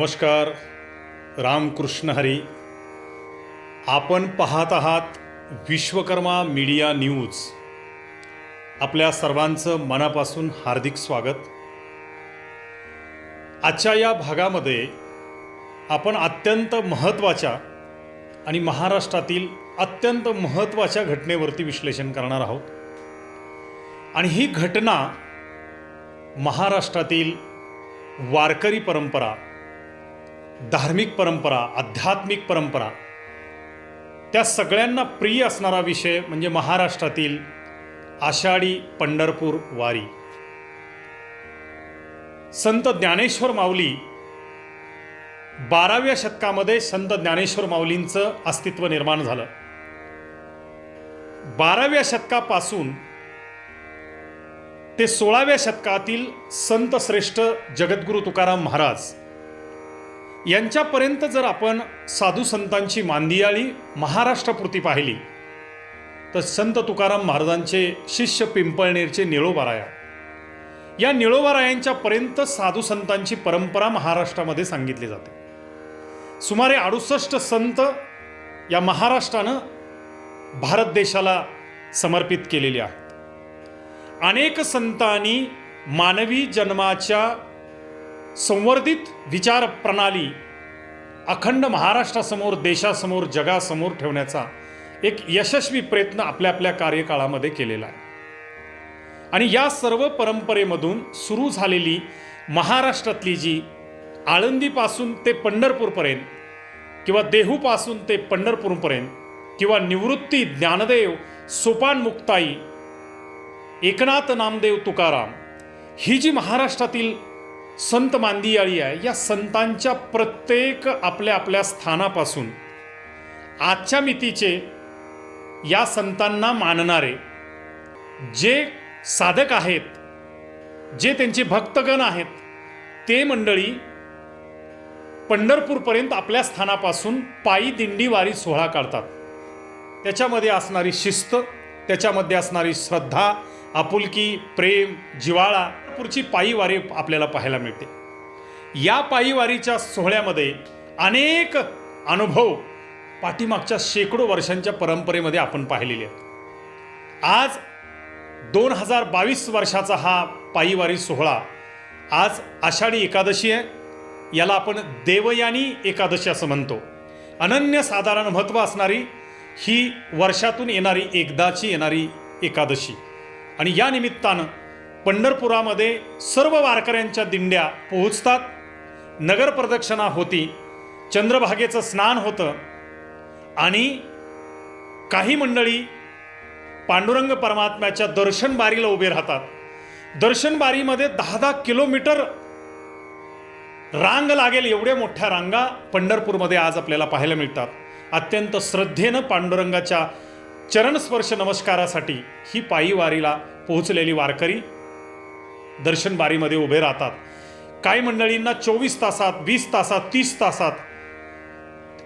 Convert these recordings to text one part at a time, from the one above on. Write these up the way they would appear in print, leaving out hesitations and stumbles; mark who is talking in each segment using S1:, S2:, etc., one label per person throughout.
S1: नमस्कार. रामकृष्ण हरी. आपण पाहत आहात विश्वकर्मा मीडिया न्यूज. आपल्या सर्वांचं मनापासून हार्दिक स्वागत. आजच्या या भागामध्ये आपण अत्यंत महत्त्वाच्या आणि महाराष्ट्रातील अत्यंत महत्त्वाच्या घटनेवरती विश्लेषण करणार आहोत. आणि ही घटना महाराष्ट्रातील वारकरी परंपरा, धार्मिक परंपरा, आध्यात्मिक परंपरा त्या सगळ्यांना प्रिय असणारा विषय म्हणजे महाराष्ट्रातील आषाढी पंढरपूर वारी. संत ज्ञानेश्वर माऊली 12व्या शतकामध्ये संत ज्ञानेश्वर माऊलींचं अस्तित्व निर्माण झालं. 12व्या शतकापासून ते 16व्या शतकातील संत श्रेष्ठ जगद्गुरू तुकाराम महाराज यांच्यापर्यंत जर आपण साधू संतांची मांदियाळी महाराष्ट्रापुरती पाहिली तर संत तुकाराम महाराजांचे शिष्य पिंपळनेरचे निळोबाराया, या निळोबारायांच्यापर्यंत साधू संतांची परंपरा महाराष्ट्रामध्ये सांगितली जाते. सुमारे 68 संत या महाराष्ट्रानं भारत देशाला समर्पित केलेले आहेत. अनेक संतांनी मानवी जन्माच्या संवर्धित विचार प्रणाली अखंड महाराष्ट्रासमोर, देशासमोर, जगासमोर ठेवण्याचा एक यशस्वी प्रयत्न आपल्या आपल्या कार्यकाळामध्ये केलेला आहे. आणि या सर्व परंपरेमधून सुरू झालेली महाराष्ट्रातली जी आळंदीपासून ते पंढरपूरपर्यंत किंवा देहूपासून ते पंढरपूरपर्यंत किंवा निवृत्ती, ज्ञानदेव, सोपान मुक्ताई, एकनाथ नामदेव तुकाराम, ही जी महाराष्ट्रातील संत मांदियाळी आहे, या संतांच्या प्रत्येक आपल्या आपल्या स्थानापासून आजच्या मितीचे या संतांना मानणारे जे साधक आहेत, जे त्यांचे भक्तगण आहेत, ते मंडळी पंढरपूरपर्यंत आपल्या स्थानापासून पायी दिंडी वारी सोहळा काढतात. त्याच्यामध्ये असणारी शिस्त, त्याच्यामध्ये असणारी श्रद्धा, आपुलकी, प्रेम, जिव्हाळा, पुढची पायी वारी आपल्याला पाहायला मिळते. या पायी वारीच्या सोहळ्यामध्ये अनेक अनुभव पाठीमागच्या शेकडो वर्षांच्या परंपरेमध्ये आपण पाहिलेले आहेत. आज 2022 वर्षाचा हा पायी वारी सोहळा, आज आषाढी एकादशी आहे. याला आपण देवयानी एकादशी असं म्हणतो. अनन्यसाधारण महत्त्व असणारी ही वर्षातून येणारी एकदाची येणारी एकादशी. आणि या निमित्तानं पंढरपुरामध्ये सर्व वारकऱ्यांच्या दिंड्या पोहोचतात. नगर प्रदक्षिणा होती, चंद्रभागेचं स्नान होतं आणि काही मंडळी पांडुरंग परमात्म्याच्या दर्शन बारीला उभे राहतात. दर्शन बारीमध्ये 10-10 किलोमीटर रांग लागेल एवढ्या मोठ्या रांगा पंढरपूरमध्ये आज आपल्याला पाहायला मिळतात. अत्यंत श्रद्धेनं पांडुरंगाच्या चरणस्पर्श नमस्कारासाठी ही पायी वारीला पोहोचलेली वारकरी दर्शन बारीमध्ये उभे राहतात. काही मंडळींना 24 तासात, 20 तासात, 30 तासात,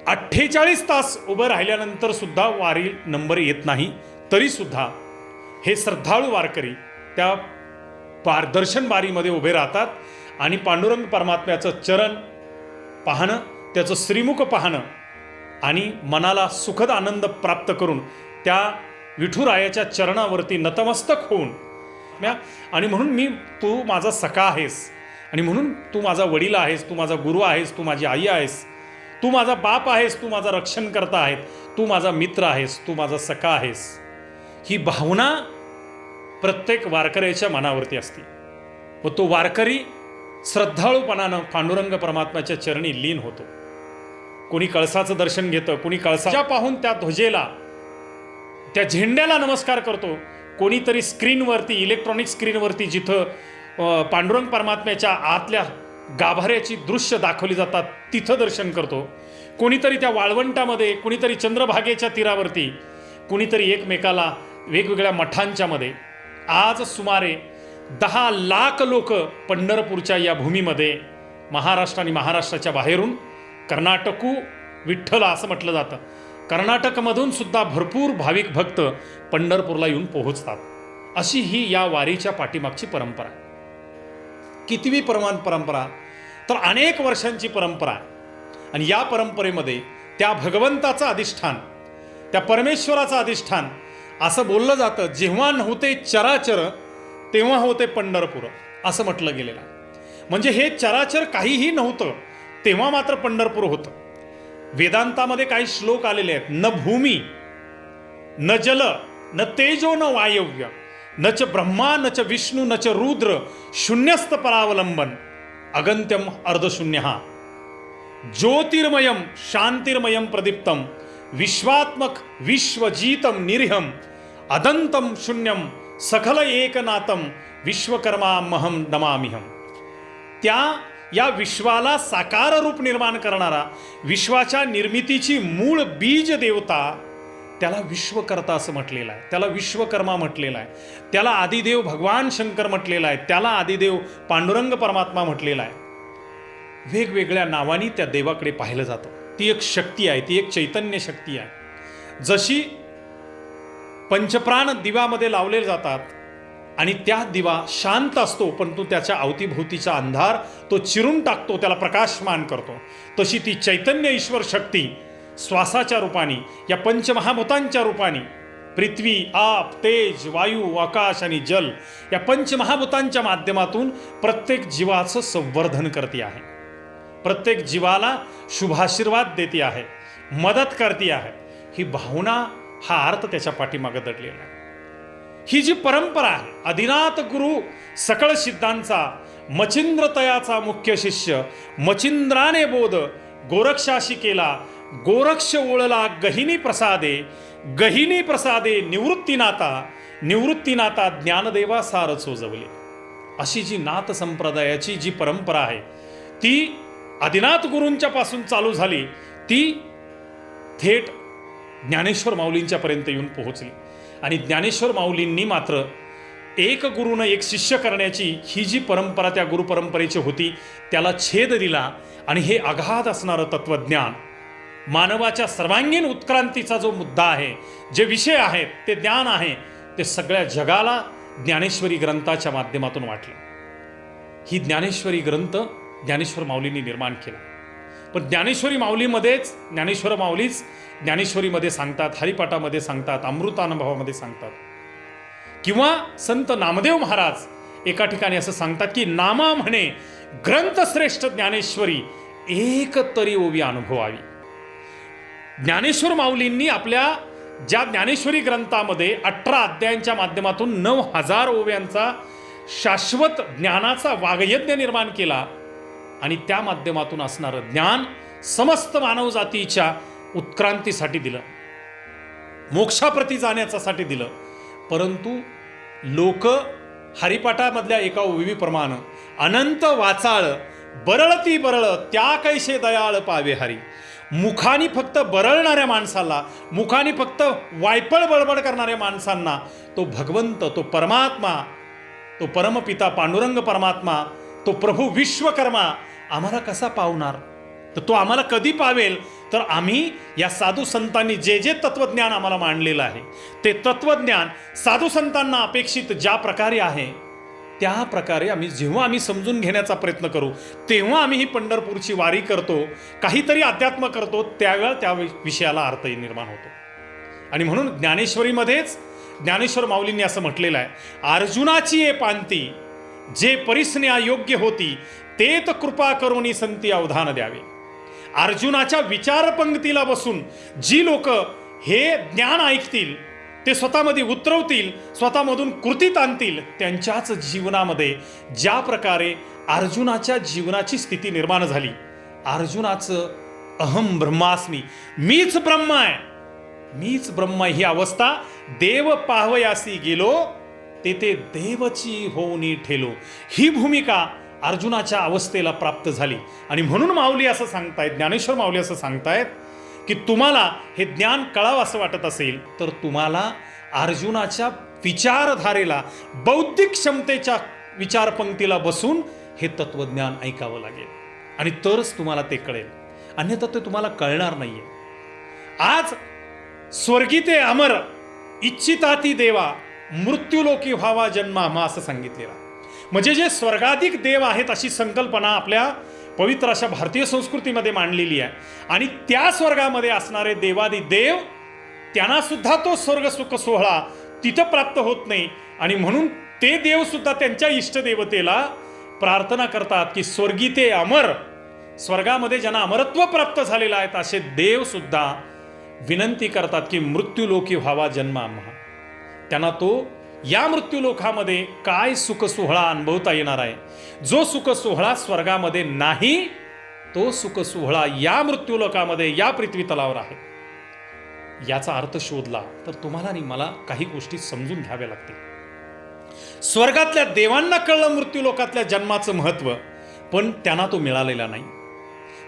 S1: 48 तास उभं राहिल्यानंतर सुद्धा वारी नंबर येत नाही. तरी सुद्धा हे श्रद्धाळू वारकरी त्या दर्शन बारीमध्ये उभे राहतात आणि पांडुरंग परमात्म्याचं चरण पाहणं, त्याचं श्रीमुख पाहणं आणि मनाला सुखद आनंद प्राप्त करून त्या विठुरायाच्या चरणावरती नतमस्तक होऊन, आणि म्हणून तू माझा सखा आहेस, आणि म्हणून तू माझा वडील आहेस, तू माझा गुरु आहेस, तू माझी आई आहेस, तू माझा बाप आहेस, तू माझा रक्षणकर्ता आहेस, तू माझा मित्र आहेस, तू माझा सखा आहेस, ही भावना प्रत्येक वारकऱ्याच्या मनावरती असते. व तो वारकरी श्रद्धाळूपणानं पांडुरंग परमात्म्याच्या चरणी लीन होतो. कोणी कळसाचं दर्शन घेतं, कोणी कळसा पाहून त्या ध्वजेला, त्या झेंड्याला नमस्कार करतो, कोणीतरी स्क्रीनवरती, इलेक्ट्रॉनिक स्क्रीनवरती जिथं पांडुरंग परमात्म्याच्या आतल्या गाभाऱ्याची दृश्य दाखवली जातात तिथं दर्शन करतो, कोणीतरी त्या वाळवंटामध्ये, कोणीतरी चंद्रभागेच्या तीरावरती, कोणीतरी एकमेकाला वेगवेगळ्या मठांच्या मध्ये. आज सुमारे 10 लाख लोक पंढरपूरच्या या भूमीमध्ये, महाराष्ट्र आणि महाराष्ट्राच्या बाहेरून, कर्नाटकू विठ्ठला असं म्हटलं जातं, कर्नाटकमधून सुद्धा भरपूर भाविक भक्त पंढरपूरला येऊन पोहोचतात. अशी ही या वारीच्या पाठीमागची परंपरा. कितवी परंपरा? तर अनेक वर्षांची परंपरा आहे. आणि या परंपरेमध्ये त्या भगवंताचं अधिष्ठान, त्या परमेश्वराचं अधिष्ठान असं बोललं जातं, जेव्हा नव्हते चराचर तेव्हा होते पंढरपूर, असं म्हटलं गेलेलं आहे. म्हणजे हे चराचर काहीही नव्हतं तेव्हा मात्र पंढरपूर होतं. वेदांतामध्ये काही श्लोक आलेले आहेत. न भूमी न जल न तेजो न वायव्य न च ब्रह्मा न च विष्णू न च रुद्र शून्यस्त परावलंबन अगंत्यम अर्धशून्य ज्योतिर्मयम शांतिर्मयम प्रदीप्तम विश्वात्मक विश्वजीतम निरीहम अदंतम शून्यम सखल एकनाथम विश्वकर्मामहम नमामिहम. त्या या विश्वाला साकार रूप निर्माण करणारा, विश्वाच्या निर्मितीची मूळ बीज देवता, त्याला विश्वकर्ता असं म्हटलेलं आहे, त्याला विश्वकर्मा म्हटलेलं आहे, त्याला आदिदेव भगवान शंकर म्हटलेला आहे, त्याला आदिदेव पांडुरंग परमात्मा म्हटलेला आहे. वेगवेगळ्या नावानी त्या देवाकडे पाहिलं जातं. ती एक शक्ती आहे, ती एक चैतन्य शक्ती आहे. जशी पंचप्राण दिव्यामध्ये लावले जातात आणि त्या दिवा शांत असतो, परंतु त्याच्या अवतीभोवतीचा अंधार तो चिरून टाकतो, त्याला प्रकाशमान करतो, तशी ती चैतन्य ईश्वर शक्ती श्वासाच्या रूपाने, या पंचमहाभूतांच्या रूपाने, पृथ्वी, आप, तेज, वायू, आकाश आणि जल, या पंचमहाभूतांच्या माध्यमातून प्रत्येक जीवाचं संवर्धन करते आहे, प्रत्येक जीवाला शुभाशीर्वाद देते आहे, मदत करते आहे. ही भावना, हा अर्थ त्याच्या पाठीमागे दडलेला आहे. ही जी परंपरा आहे, आदिनाथ गुरु सकळ सिद्धांचा मचिंद्रतयाचा मुख्य शिष्य, मचिंद्राने बोध गोरक्षाशी केला, गोरक्ष ओळला गहिनी प्रसादे, गहिनी प्रसादे निवृत्तीनाथा, निवृत्तीनाथा ज्ञानदेवा सार चोजवले. अशी जी नाथ संप्रदायाची जी परंपरा आहे, ती आदिनाथ गुरूंच्या पासून चालू झाली, ती थेट ज्ञानेश्वर माऊलींच्या पर्यंत येऊन पोहोचली. आणि ज्ञानेश्वर माऊलींनी मात्र एक गुरुनं एक शिष्य करण्याची ही जी परंपरा त्या गुरुपरंपरेची होती, त्याला छेद दिला. आणि हे अगाध असणारं तत्वज्ञान, मानवाच्या सर्वांगीण उत्क्रांतीचा जो मुद्दा आहे, जे विषय आहेत, ते ज्ञान आहे, ते सगळ्या जगाला ज्ञानेश्वरी ग्रंथाच्या माध्यमातून वाटलं. ही ज्ञानेश्वरी ग्रंथ ज्ञानेश्वर माऊलींनी निर्माण केला. पण ज्ञानेश्वरी माऊलीमध्येच ज्ञानेश्वर माऊलीच ज्ञानेश्वरीमध्ये सांगतात, हरिपाठामध्ये सांगतात, अमृतानुभवामध्ये सांगतात. किंवा संत नामदेव महाराज एका ठिकाणी असं सांगतात की नामा म्हणे ग्रंथश्रेष्ठ ज्ञानेश्वरी एक तरी ओवी अनुभवावी. ज्ञानेश्वर माऊलींनी आपल्या ज्या ज्ञानेश्वरी ग्रंथामध्ये 18 अध्यायांच्या माध्यमातून 9000 ओव्यांचा शाश्वत ज्ञानाचा वागयज्ञ निर्माण केला. आणि त्या माध्यमातून असणारं ज्ञान समस्त मानवजातीच्या उत्क्रांतीसाठी दिलं, मोक्षाप्रती जाण्यासाठी दिलं. परंतु लोक हरिपाठामधल्या एका ओवीप्रमाणे अनंत वाचाळ बरळती बरळ त्या कैसे दयाळ पावे हरी, मुखानी फक्त बरळणाऱ्या माणसाला, मुखानी फक्त वायपळ बळबळ करणाऱ्या माणसांना तो भगवंत, तो परमात्मा, तो परमपिता पांडुरंग परमात्मा, तो प्रभू विश्वकर्मा आम्हाला कसा पावणार? तर तो आम्हाला कधी पावेल? तर आम्ही या साधू संतांनी जे जे तत्वज्ञान आम्हाला मांडलेलं आहे, ते तत्वज्ञान साधू संतांना अपेक्षित ज्या प्रकारे आहे, त्या प्रकारे जेव्हा आम्ही समजून घेण्याचा प्रयत्न करू, तेव्हा आम्ही ही पंढरपूरची वारी करतो, काहीतरी अध्यात्म करतो, त्यावेळेला त्या विषयाला अर्थ निर्माण होतो. आणि म्हणून ज्ञानेश्वरीमध्येच ज्ञानेश्वर माऊलींनी असं म्हटलेलं आहे, अर्जुनाची ये पांती जे परिसन्या योग्य होती, तेत कृपा करुणी संती अवधान द्यावे. अर्जुनाच्या विचारपंक्तीला बसून जी लोक हे ज्ञान ऐकतील, ते स्वतःमध्ये उतरवतील, स्वतःमधून कृतीत आणतील, त्यांच्याच जीवनामध्ये ज्या प्रकारे अर्जुनाच्या जीवनाची स्थिती निर्माण झाली, अर्जुनाचं अहम ब्रह्मास्मी, मीच ब्रह्म आहे, मीच ब्रह्म ही अवस्था देव पाहवयासी गेलो, तेथे देवची होऊनी ठेलो, ही भूमिका अर्जुनाच्या अवस्थेला प्राप्त झाली. आणि म्हणून माऊली असं सांगतायत, ज्ञानेश्वर माऊली असं सांगतायत की तुम्हाला हे ज्ञान कळावं असं वाटत असेल, तर तुम्हाला अर्जुनाच्या विचारधारेला, बौद्धिक क्षमतेच्या विचारपंक्तीला बसून हे तत्वज्ञान ऐकावं लागेल, आणि तरच तुम्हाला ते कळेल, अन्यथा ते तुम्हाला कळणार नाहीये. आज स्वर्गीते अमर इच्छिताती देवा मृत्यूलोकी व्हावा जन्मा, असं सांगितलेलं. म्हणजे जे स्वर्गाधिक देव आहेत अशी संकल्पना आपल्या पवित्र अशा भारतीय संस्कृतीमध्ये मांडलेली आहे. आणि त्या स्वर्गामध्ये असणारे देवादी देव, त्यांना सुद्धा तो स्वर्ग सुख सोहळा तिथं प्राप्त होत नाही. आणि म्हणून ते देव सुद्धा त्यांच्या इष्टदेवतेला प्रार्थना करतात की स्वर्गी ते अमर, स्वर्गामध्ये ज्यांना अमरत्व प्राप्त झालेलं आहे असे देव सुद्धा विनंती करतात की मृत्यूलोकी व्हावा जन्म आम्हा. त्यांना तो या मृत्यूलोकामध्ये काय सुख सोहळा अनुभवता येणार आहे, जो सुख सोहळा स्वर्गामध्ये नाही, तो सुख सोहळा या मृत्यूलोकामध्ये, या पृथ्वी तलावर आहे. याचा अर्थ शोधला तर तुम्हाला आणि मला काही गोष्टी समजून घ्याव्या लागतील. स्वर्गातल्या देवांना कळलं मृत्यूलोकातल्या जन्माचं महत्व, पण त्यांना तो मिळालेला नाही.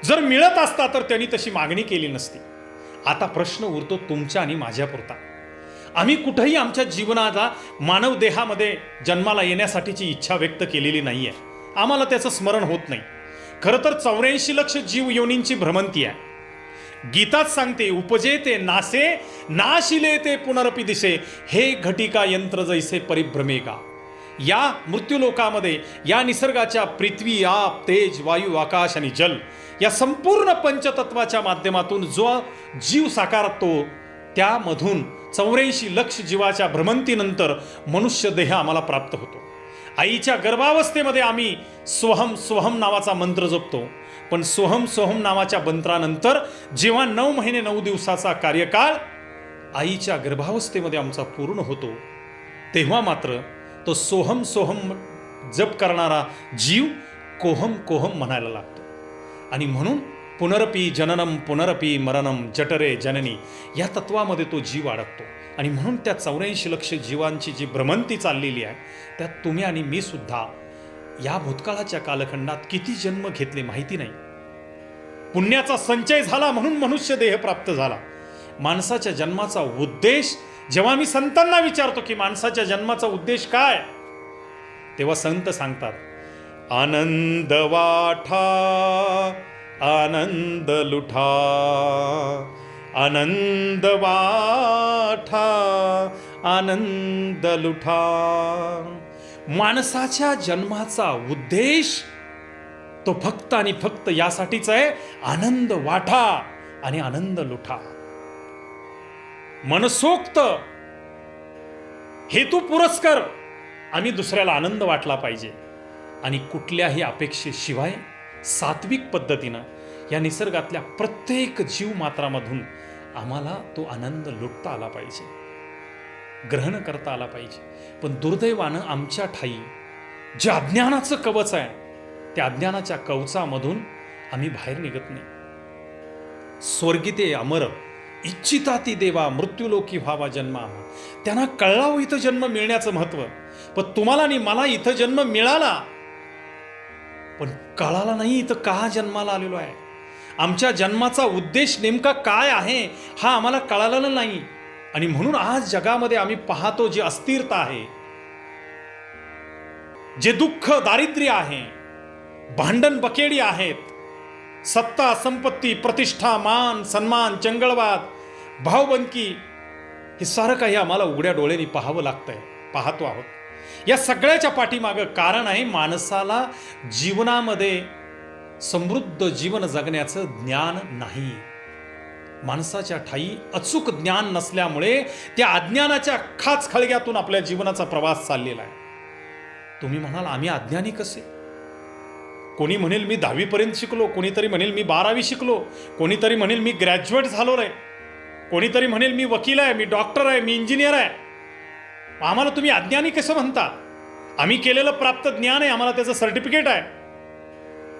S1: जर मिळत असता तर त्यांनी तशी मागणी केली नसती. आता प्रश्न उरतो तुमच्या आणि माझ्यापुरता. आम्ही कुठेही आमच्या जीवनाला मानव देहामध्ये जन्माला येण्यासाठीची इच्छा व्यक्त केलेली नाहीये. आम्हाला त्याचं स्मरण होत नाही. खरं तर 84 लक्ष जीव योनींची भ्रमंती आहे. गीताच सांगते, उपजेते नासे नाशिले ते पुनरपि दिसे, हे घटिका यंत्र जैसे परिभ्रमेगा. या मृत्यूलोकामध्ये या निसर्गाच्या पृथ्वी, आप, तेज, वायू, आकाश आणि जल या संपूर्ण पंचतत्वाच्या माध्यमातून जो जीव साकारतो, त्यामधून 84 लक्ष जीवाच्या भ्रमंतीनंतर मनुष्य देह आम्हाला प्राप्त होतो. आईच्या गर्भावस्थेमध्ये आम्ही सोहम सोहम नावाचा मंत्र जपतो. पण सोहम सोहम नावाच्या मंत्रानंतर जेव्हा 9 महिने 9 दिवसाचा कार्यकाळ आईच्या गर्भावस्थेमध्ये आमचा पूर्ण होतो, तेव्हा मात्र तो सोहम सोहम जप करणारा जीव कोहम कोहम म्हणायला लागतो. आणि म्हणून पुनरपि जननम पुनरपि मरणम जठरे जननी या तत्वामध्ये तो जीव अडकतो. आणि म्हणून त्या 84 लक्ष जीवांची जी भ्रमंती चाललेली आहे, त्यात तुम्ही आणि मी सुद्धा या भूतकाळाच्या कालखंडात किती जन्म घेतले माहिती नाही. पुण्याचा संचय झाला म्हणून मनुष्य देह प्राप्त झाला. माणसाच्या जन्माचा उद्देश जेव्हा मी संतांना विचारतो की माणसाच्या जन्माचा उद्देश काय, तेव्हा संत सांगतात, आनंद वाठा आनंद लुठा, आनंद वाठा आनंद लुठा. माणसाच्या जन्माचा उद्देश तो फक्त आणि फक्त यासाठीच आहे, आनंद वाठा आणि आनंद लुठा. मनसोक्त हेतू पुरस्कर आम्ही दुसऱ्याला आनंद वाटला पाहिजे. आणि कुठल्याही अपेक्षेशिवाय सात्विक पद्धतीनं या निसर्गातल्या प्रत्येक जीव मात्रामधून आम्हाला तो आनंद लुटता आला पाहिजे, ग्रहण करता आला पाहिजे. पण दुर्दैवानं आमच्या ठाई जे अज्ञानाचं कवच आहे, त्या अज्ञानाच्या कवचामधून आम्ही बाहेर निघत नाही. स्वर्गिते अमर इच्छिता ती देवा, मृत्यूलोकी व्हावा जन्मा. त्यांना कळला हो इथं जन्म मिळण्याचं महत्व. पण तुम्हाला आणि मला इथं जन्म मिळाला, पण कळाला नाही इथं का जन्माला आलेलो आहे. आमच्या जन्माचा उद्देश नेमका काय आहे हा आम्हाला कळालेला नाही. आणि म्हणून आज जगामध्ये आम्ही पाहतो जी अस्थिरता आहे, जे दुःख दारिद्र्य आहे, भांडण बकेडी आहेत, सत्ता संपत्ती प्रतिष्ठा मान सन्मान चंगळवाद भावबंदकी, हे सारं काही आम्हाला उघड्या डोळ्यांनी पाहावं लागतंय, पाहतो आहोत. या सगळ्याच्या पाठीमागं कारण आहे माणसाला जीवनामध्ये समृद्ध जीवन जगण्याचं ज्ञान नाही. माणसाच्या ठाई अचूक ज्ञान नसल्यामुळे त्या अज्ञानाच्या खाच खळग्यातून आपल्या जीवनाचा प्रवास चाललेला आहे. तुम्ही म्हणाल आम्ही अज्ञानी कसे? कोणी म्हणेल मी 10वी पर्यंत शिकलो, कोणीतरी म्हणेल मी 12वी शिकलो, कोणीतरी म्हणेल मी ग्रॅज्युएट झालो रे, कोणीतरी म्हणेल मी वकील आहे, मी डॉक्टर आहे, मी इंजिनियर आहे. आम्हाला तुम्ही अज्ञानी कसं म्हणता? आम्ही केलेलं प्राप्त ज्ञान आहे, आम्हाला त्याचं सर्टिफिकेट आहे.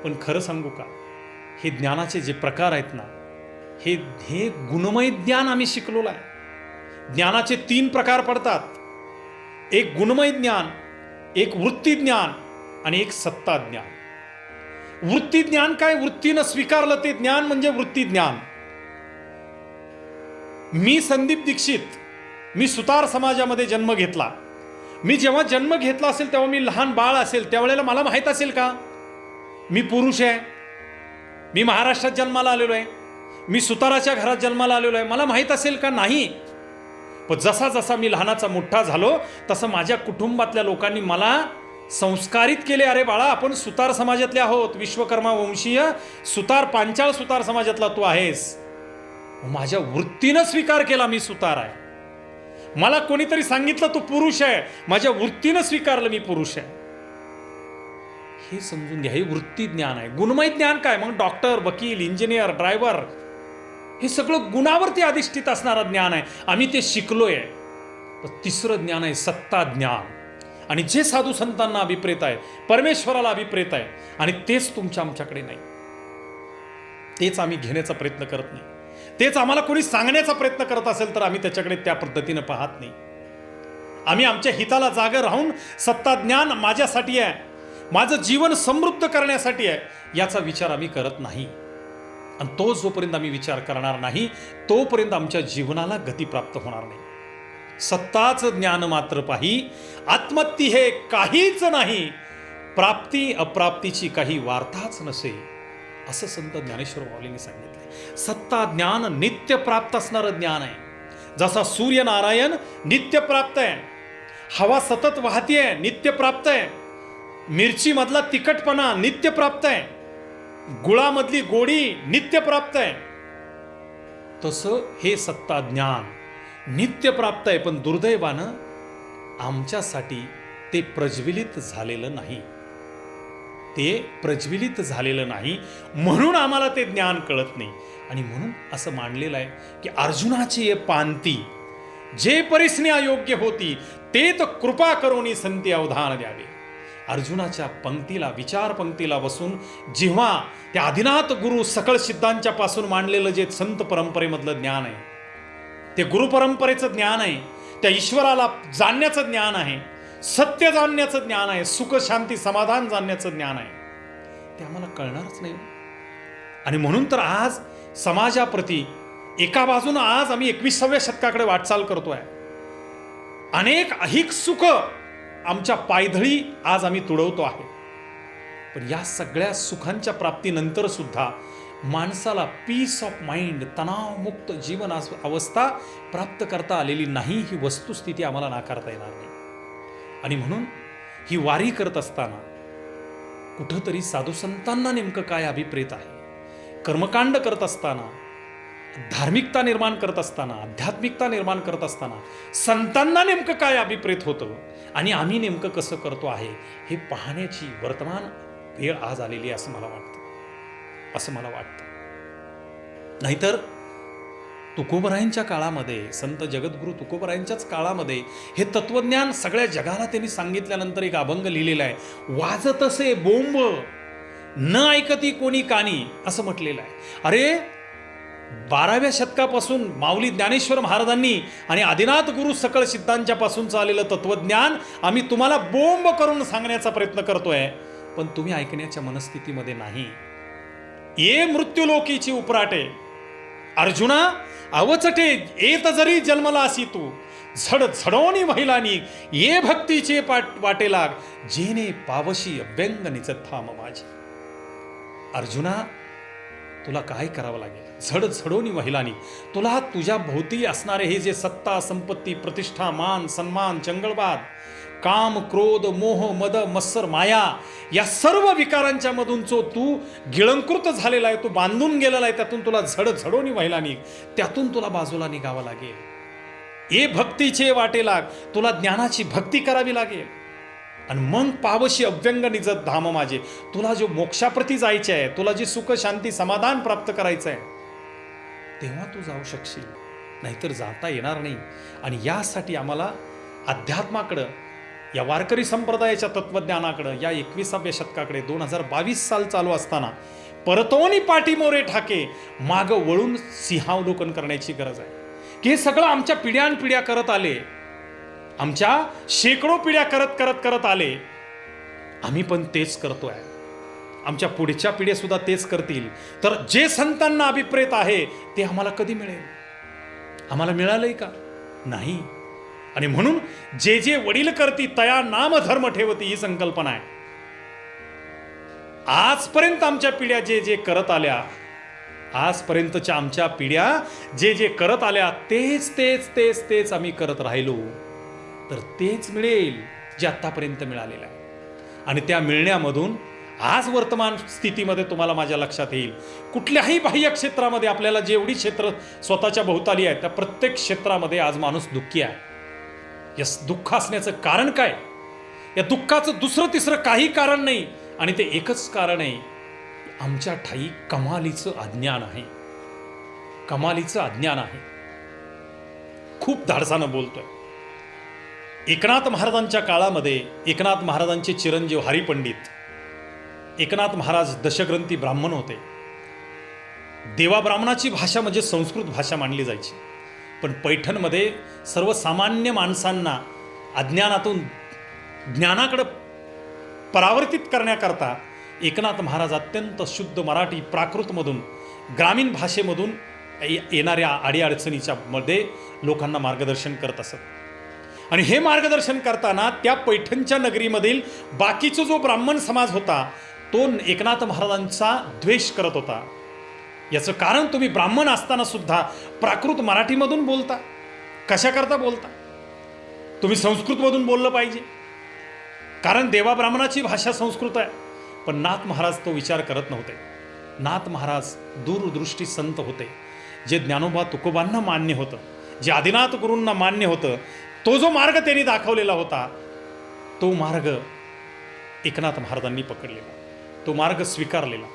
S1: पण खरं सांगू का, हे ज्ञानाचे जे प्रकार आहेत ना, हे गुणमय ज्ञान आम्ही शिकलेलं आहे. ज्ञानाचे 3 प्रकार पडतात. एक गुणमय ज्ञान, एक वृत्ती ज्ञान आणि एक सत्ता ज्ञान. वृत्ती ज्ञान काय? वृत्तीनं स्वीकारलं ते ज्ञान म्हणजे वृत्ती ज्ञान. मी संदीप दीक्षित, मी सुतार समाजामध्ये जन्म घेतला. मी जेव्हा जन्म घेतला असेल तेव्हा मी लहान बाळ असेल, त्यावेळेला मला माहित असेल का मी पुरुष आहे, मी महाराष्ट्रात जन्माला आलेलो आहे, मी सुताराच्या घरात जन्माला आलेलो आहे? मला माहित असेल का? नाही. पण जसा जसा मी लहानाचा मोठा झालो तसं माझ्या कुटुंबातल्या लोकांनी मला संस्कारित केले. अरे बाळा, आपण सुतार समाजातले आहोत, विश्वकर्मा वंशीय सुतार, पांचाळ सुतार समाजातला तू आहेस. माझ्या वृत्तीनं स्वीकार केला मी सुतार आहे. मला कोणीतरी सांगितलं तू पुरुष आहे, माझ्या वृत्तीनं स्वीकारलं मी पुरुष आहे. हे समजून घ्या, हे वृत्ती ज्ञान आहे. गुणमय ज्ञान काय? मग डॉक्टर, वकील, इंजिनियर, ड्रायव्हर, हे सगळं गुणावरती अधिष्ठित असणारं ज्ञान आहे. आम्ही ते शिकलोय. तिसरं ज्ञान आहे सत्ता ज्ञान. आणि जे साधू संतांना अभिप्रेत आहे, परमेश्वराला अभिप्रेत आहे, आणि तेच तुमच्या आमच्याकडे नाही. तेच आम्ही घेण्याचा प्रयत्न करत नाही. तेच आम्हाला कोणी सांगण्याचा प्रयत्न करत असेल तर आम्ही त्याच्याकडे त्या पद्धतीनं पाहत नाही. आम्ही आमच्या हिताला जागा राहून सत्ता ज्ञान माझ्यासाठी आहे, माझं जीवन समृद्ध करण्यासाठी आहे, याचा विचार आम्ही करत नाही. आणि तो जोपर्यंत आम्ही विचार करणार नाही तोपर्यंत आमच्या जीवनाला गती प्राप्त होणार नाही. सत्ताच ज्ञान मात्र पाही, आत्महत्ती हे काहीच नाही, प्राप्ती अप्राप्तीची काही वार्ताच नसे, असं संत ज्ञानेश्वर माऊलींनी सांगितले. सत्ता ज्ञान नित्य प्राप्त असणारं ज्ञान आहे. जसा सूर्यनारायण नित्य प्राप्त आहे, हवा सतत वाहतीये नित्य प्राप्त आहे, मिरची मधला तिखटपणा नित्य प्राप्त आहे, गुळामधली गोडी नित्य प्राप्त आहे, तसं हे सत्ता ज्ञान नित्य प्राप्त आहे. पण दुर्दैवानं आमच्यासाठी ते प्रज्वलित झालेलं नाही. ते प्रज्वलित झालेलं नाही, म्हणून आम्हाला ते ज्ञान कळत नाही. आणि म्हणून असं मांडलेलं आहे की अर्जुनाची पांती जे परिस्ने अयोग्य होती, ते तर कृपा करोनी संती अवधान द्यावे. अर्जुनाच्या पंक्तीला, विचार पंक्तीला बसून जेव्हा त्या आदिनाथ गुरु सकळ सिद्धांच्या पासून मांडलेलं जे संत परंपरेमधलं ज्ञान आहे, ते गुरु परंपरेचं ज्ञान आहे, त्या ईश्वराला जाणण्याचं ज्ञान आहे, सत्य जाणण्याचं ज्ञान आहे, सुख शांती समाधान जाणण्याचं ज्ञान आहे, ते आम्हाला कळणारच नाही. आणि म्हणून तर आज समाजाप्रती एका बाजूनं आज आम्ही 21व्या शतकाकडे वाटचाल करतोय. अनेक अहिक सुख आमच्या पायधळी आज आम्ही तुडवतो आहे. पण या सगळ्या सुखांच्या प्राप्तीनंतर सुद्धा माणसाला पीस ऑफ माइंड, तणावमुक्त जीवन अवस्था प्राप्त करता आलेली नाही, ही वस्तुस्थिती आम्हाला नाकारता येणार नाही. आणि म्हणून ही वारी करत असताना कुठंतरी साधुसंतांना नेमकं काय अभिप्रेत आहे, कर्मकांड करत असताना, धार्मिकता निर्माण करत असताना, आध्यात्मिकता निर्माण करत असताना संतांना नेमकं काय अभिप्रेत होतं आणि आम्ही नेमकं कसं करतो आहे, हे पाहण्याची वर्तमान वेळ आज आलेली आहे असं मला वाटतं. नाहीतर तुकोबरायांच्या काळामध्ये, संत जगद्गुरु तुकोबरायांच्याच काळामध्ये हे तत्वज्ञान सगळ्या जगाला त्यांनी सांगितल्यानंतर एक अभंग लिहिलेला आहे, वाजत असे बोंब न ऐकती कोणी कानी, असं म्हटलेलं आहे. अरे 12व्या शतकापासून माऊली ज्ञानेश्वर महाराजांनी आणि आदिनाथ गुरु सकळ सिद्धांच्या पासून चाललेलं तत्वज्ञान आम्ही तुम्हाला बोंब करून सांगण्याचा प्रयत्न करतोय, पण तुम्ही ऐकण्याच्या मनस्थितीमध्ये नाही. ये मृत्यूलोकीची उपराटे अर्जुना अवचटे, येत जरी जन्मला असी तू, झड झडोनी महिलानी ये भक्तीचे वाटे लाग, जेने पावशी अभ्यंग निज थांब माझी. अर्जुना, तुला काय करावं लागेल? झड झडोनी महिलानी, तुला तुझ्या भोवती असणारे हे जे सत्ता, संपत्ती, प्रतिष्ठा, मान, सन्मान, चंगळवाद, काम, क्रोध, मोह, मद, मत्सर, माया, या सर्व विकारांच्या मधून तू गिळंकृत झालेला आहे, तू बांधून गेलेला आहे, त्यातून तुला झड झडोनी महिलानी, त्यातून तुला बाजूला निघावं लागेल. ये भक्तीचे वाटे लाग, तुला ज्ञानाची भक्ती करावी लागेल. आणि मग पावशी अव्यंग निजत धाम माझे, तुला जो मोक्षाप्रती जायचे आहे, तुला जी सुख शांती समाधान प्राप्त करायचं आहे, तेव्हा तू जाऊ शकशील, नाहीतर जाता येणार नाही. आणि यासाठी आम्हाला अध्यात्माकडं, या वारकरी संप्रदायाच्या तत्वज्ञानाकडं, या 21व्या शतकाकडे 2022 साल चालू असताना परतोनी पाठीमोरे ठाके, माग वळून सिंहावलोकन करण्याची गरज आहे. की हे सगळं आमच्या पिढ्यानपिढ्या करत आले, आमच्या शेकडो पिढ्या करत आले, आम्ही पण तेच करतोय, आमच्या पुढच्या पिढ्या सुद्धा तेच करतील. तर जे संतांना अभिप्रेत आहे ते आम्हाला कधी मिळेल? आम्हाला मिळालंय का? नाही. आणि म्हणून जे जे वडील करती तया नाम धर्म ठेवती, ही संकल्पना आहे. आजपर्यंत आमच्या पिढ्या जे जे करत आल्या, आजपर्यंतच्या आमच्या पिढ्या जे जे करत आल्या, तेच तेच तेच तेच आम्ही करत राहिलो, तर तेच मिळेल जे आतापर्यंत मिळालेलं आहे. आणि त्या मिळण्यामधून आज वर्तमान स्थितीमध्ये तुम्हाला माझ्या लक्षात येईल, कुठल्याही बाह्य क्षेत्रामध्ये आपल्याला जेवढी क्षेत्र स्वतःच्या भोवताली आहेत त्या प्रत्येक क्षेत्रामध्ये आज माणूस दुःखी आहे. या दुःख असण्याचं कारण काय? या दुःखाचं दुसरं तिसरं काही कारण नाही, आणि ते एकच कारण आहे, आमच्या ठाई कमालीचं अज्ञान आहे. कमालीचं अज्ञान आहे. खूप धाडसानं बोलतोय. एकनाथ महाराजांच्या काळामध्ये एकनाथ महाराजांचे चिरंजीव हरिपंडित एकनाथ महाराज दशग्रंथी ब्राह्मण होते. देवा ब्राह्मणाची भाषा म्हणजे संस्कृत भाषा मानली जायची. पण पैठणमध्ये सर्वसामान्य माणसांना अज्ञानातून ज्ञानाकडे परावर्तित करण्याकरता एकनाथ महाराज अत्यंत शुद्ध मराठी प्राकृतमधून ग्रामीण भाषेमधून येणाऱ्या अडीअडचणीच्या मध्ये लोकांना मार्गदर्शन करत असत. आणि हे मार्गदर्शन करताना त्या पैठणच्या नगरीमधील बाकीचा जो ब्राह्मण समाज होता तो एकनाथ महाराजांचा द्वेष करत होता. याचं कारण, तुम्ही ब्राह्मण असताना सुद्धा प्राकृत मराठीमधून बोलता, कशाकरता बोलता? तुम्ही संस्कृतमधून बोललं पाहिजे, कारण देवा ब्राह्मणाची भाषा संस्कृत आहे. पण नाथ महाराज तो विचार करत नव्हते. नाथ महाराज दूरदृष्टी संत होते. जे ज्ञानोबा तुकोबांना मान्य होतं, जे आदिनाथ गुरूंना मान्य होतं, तो जो मार्ग त्यांनी दाखवलेला होता तो मार्ग एकनाथ महाराजांनी पकडलेला, तो मार्ग स्वीकारलेला.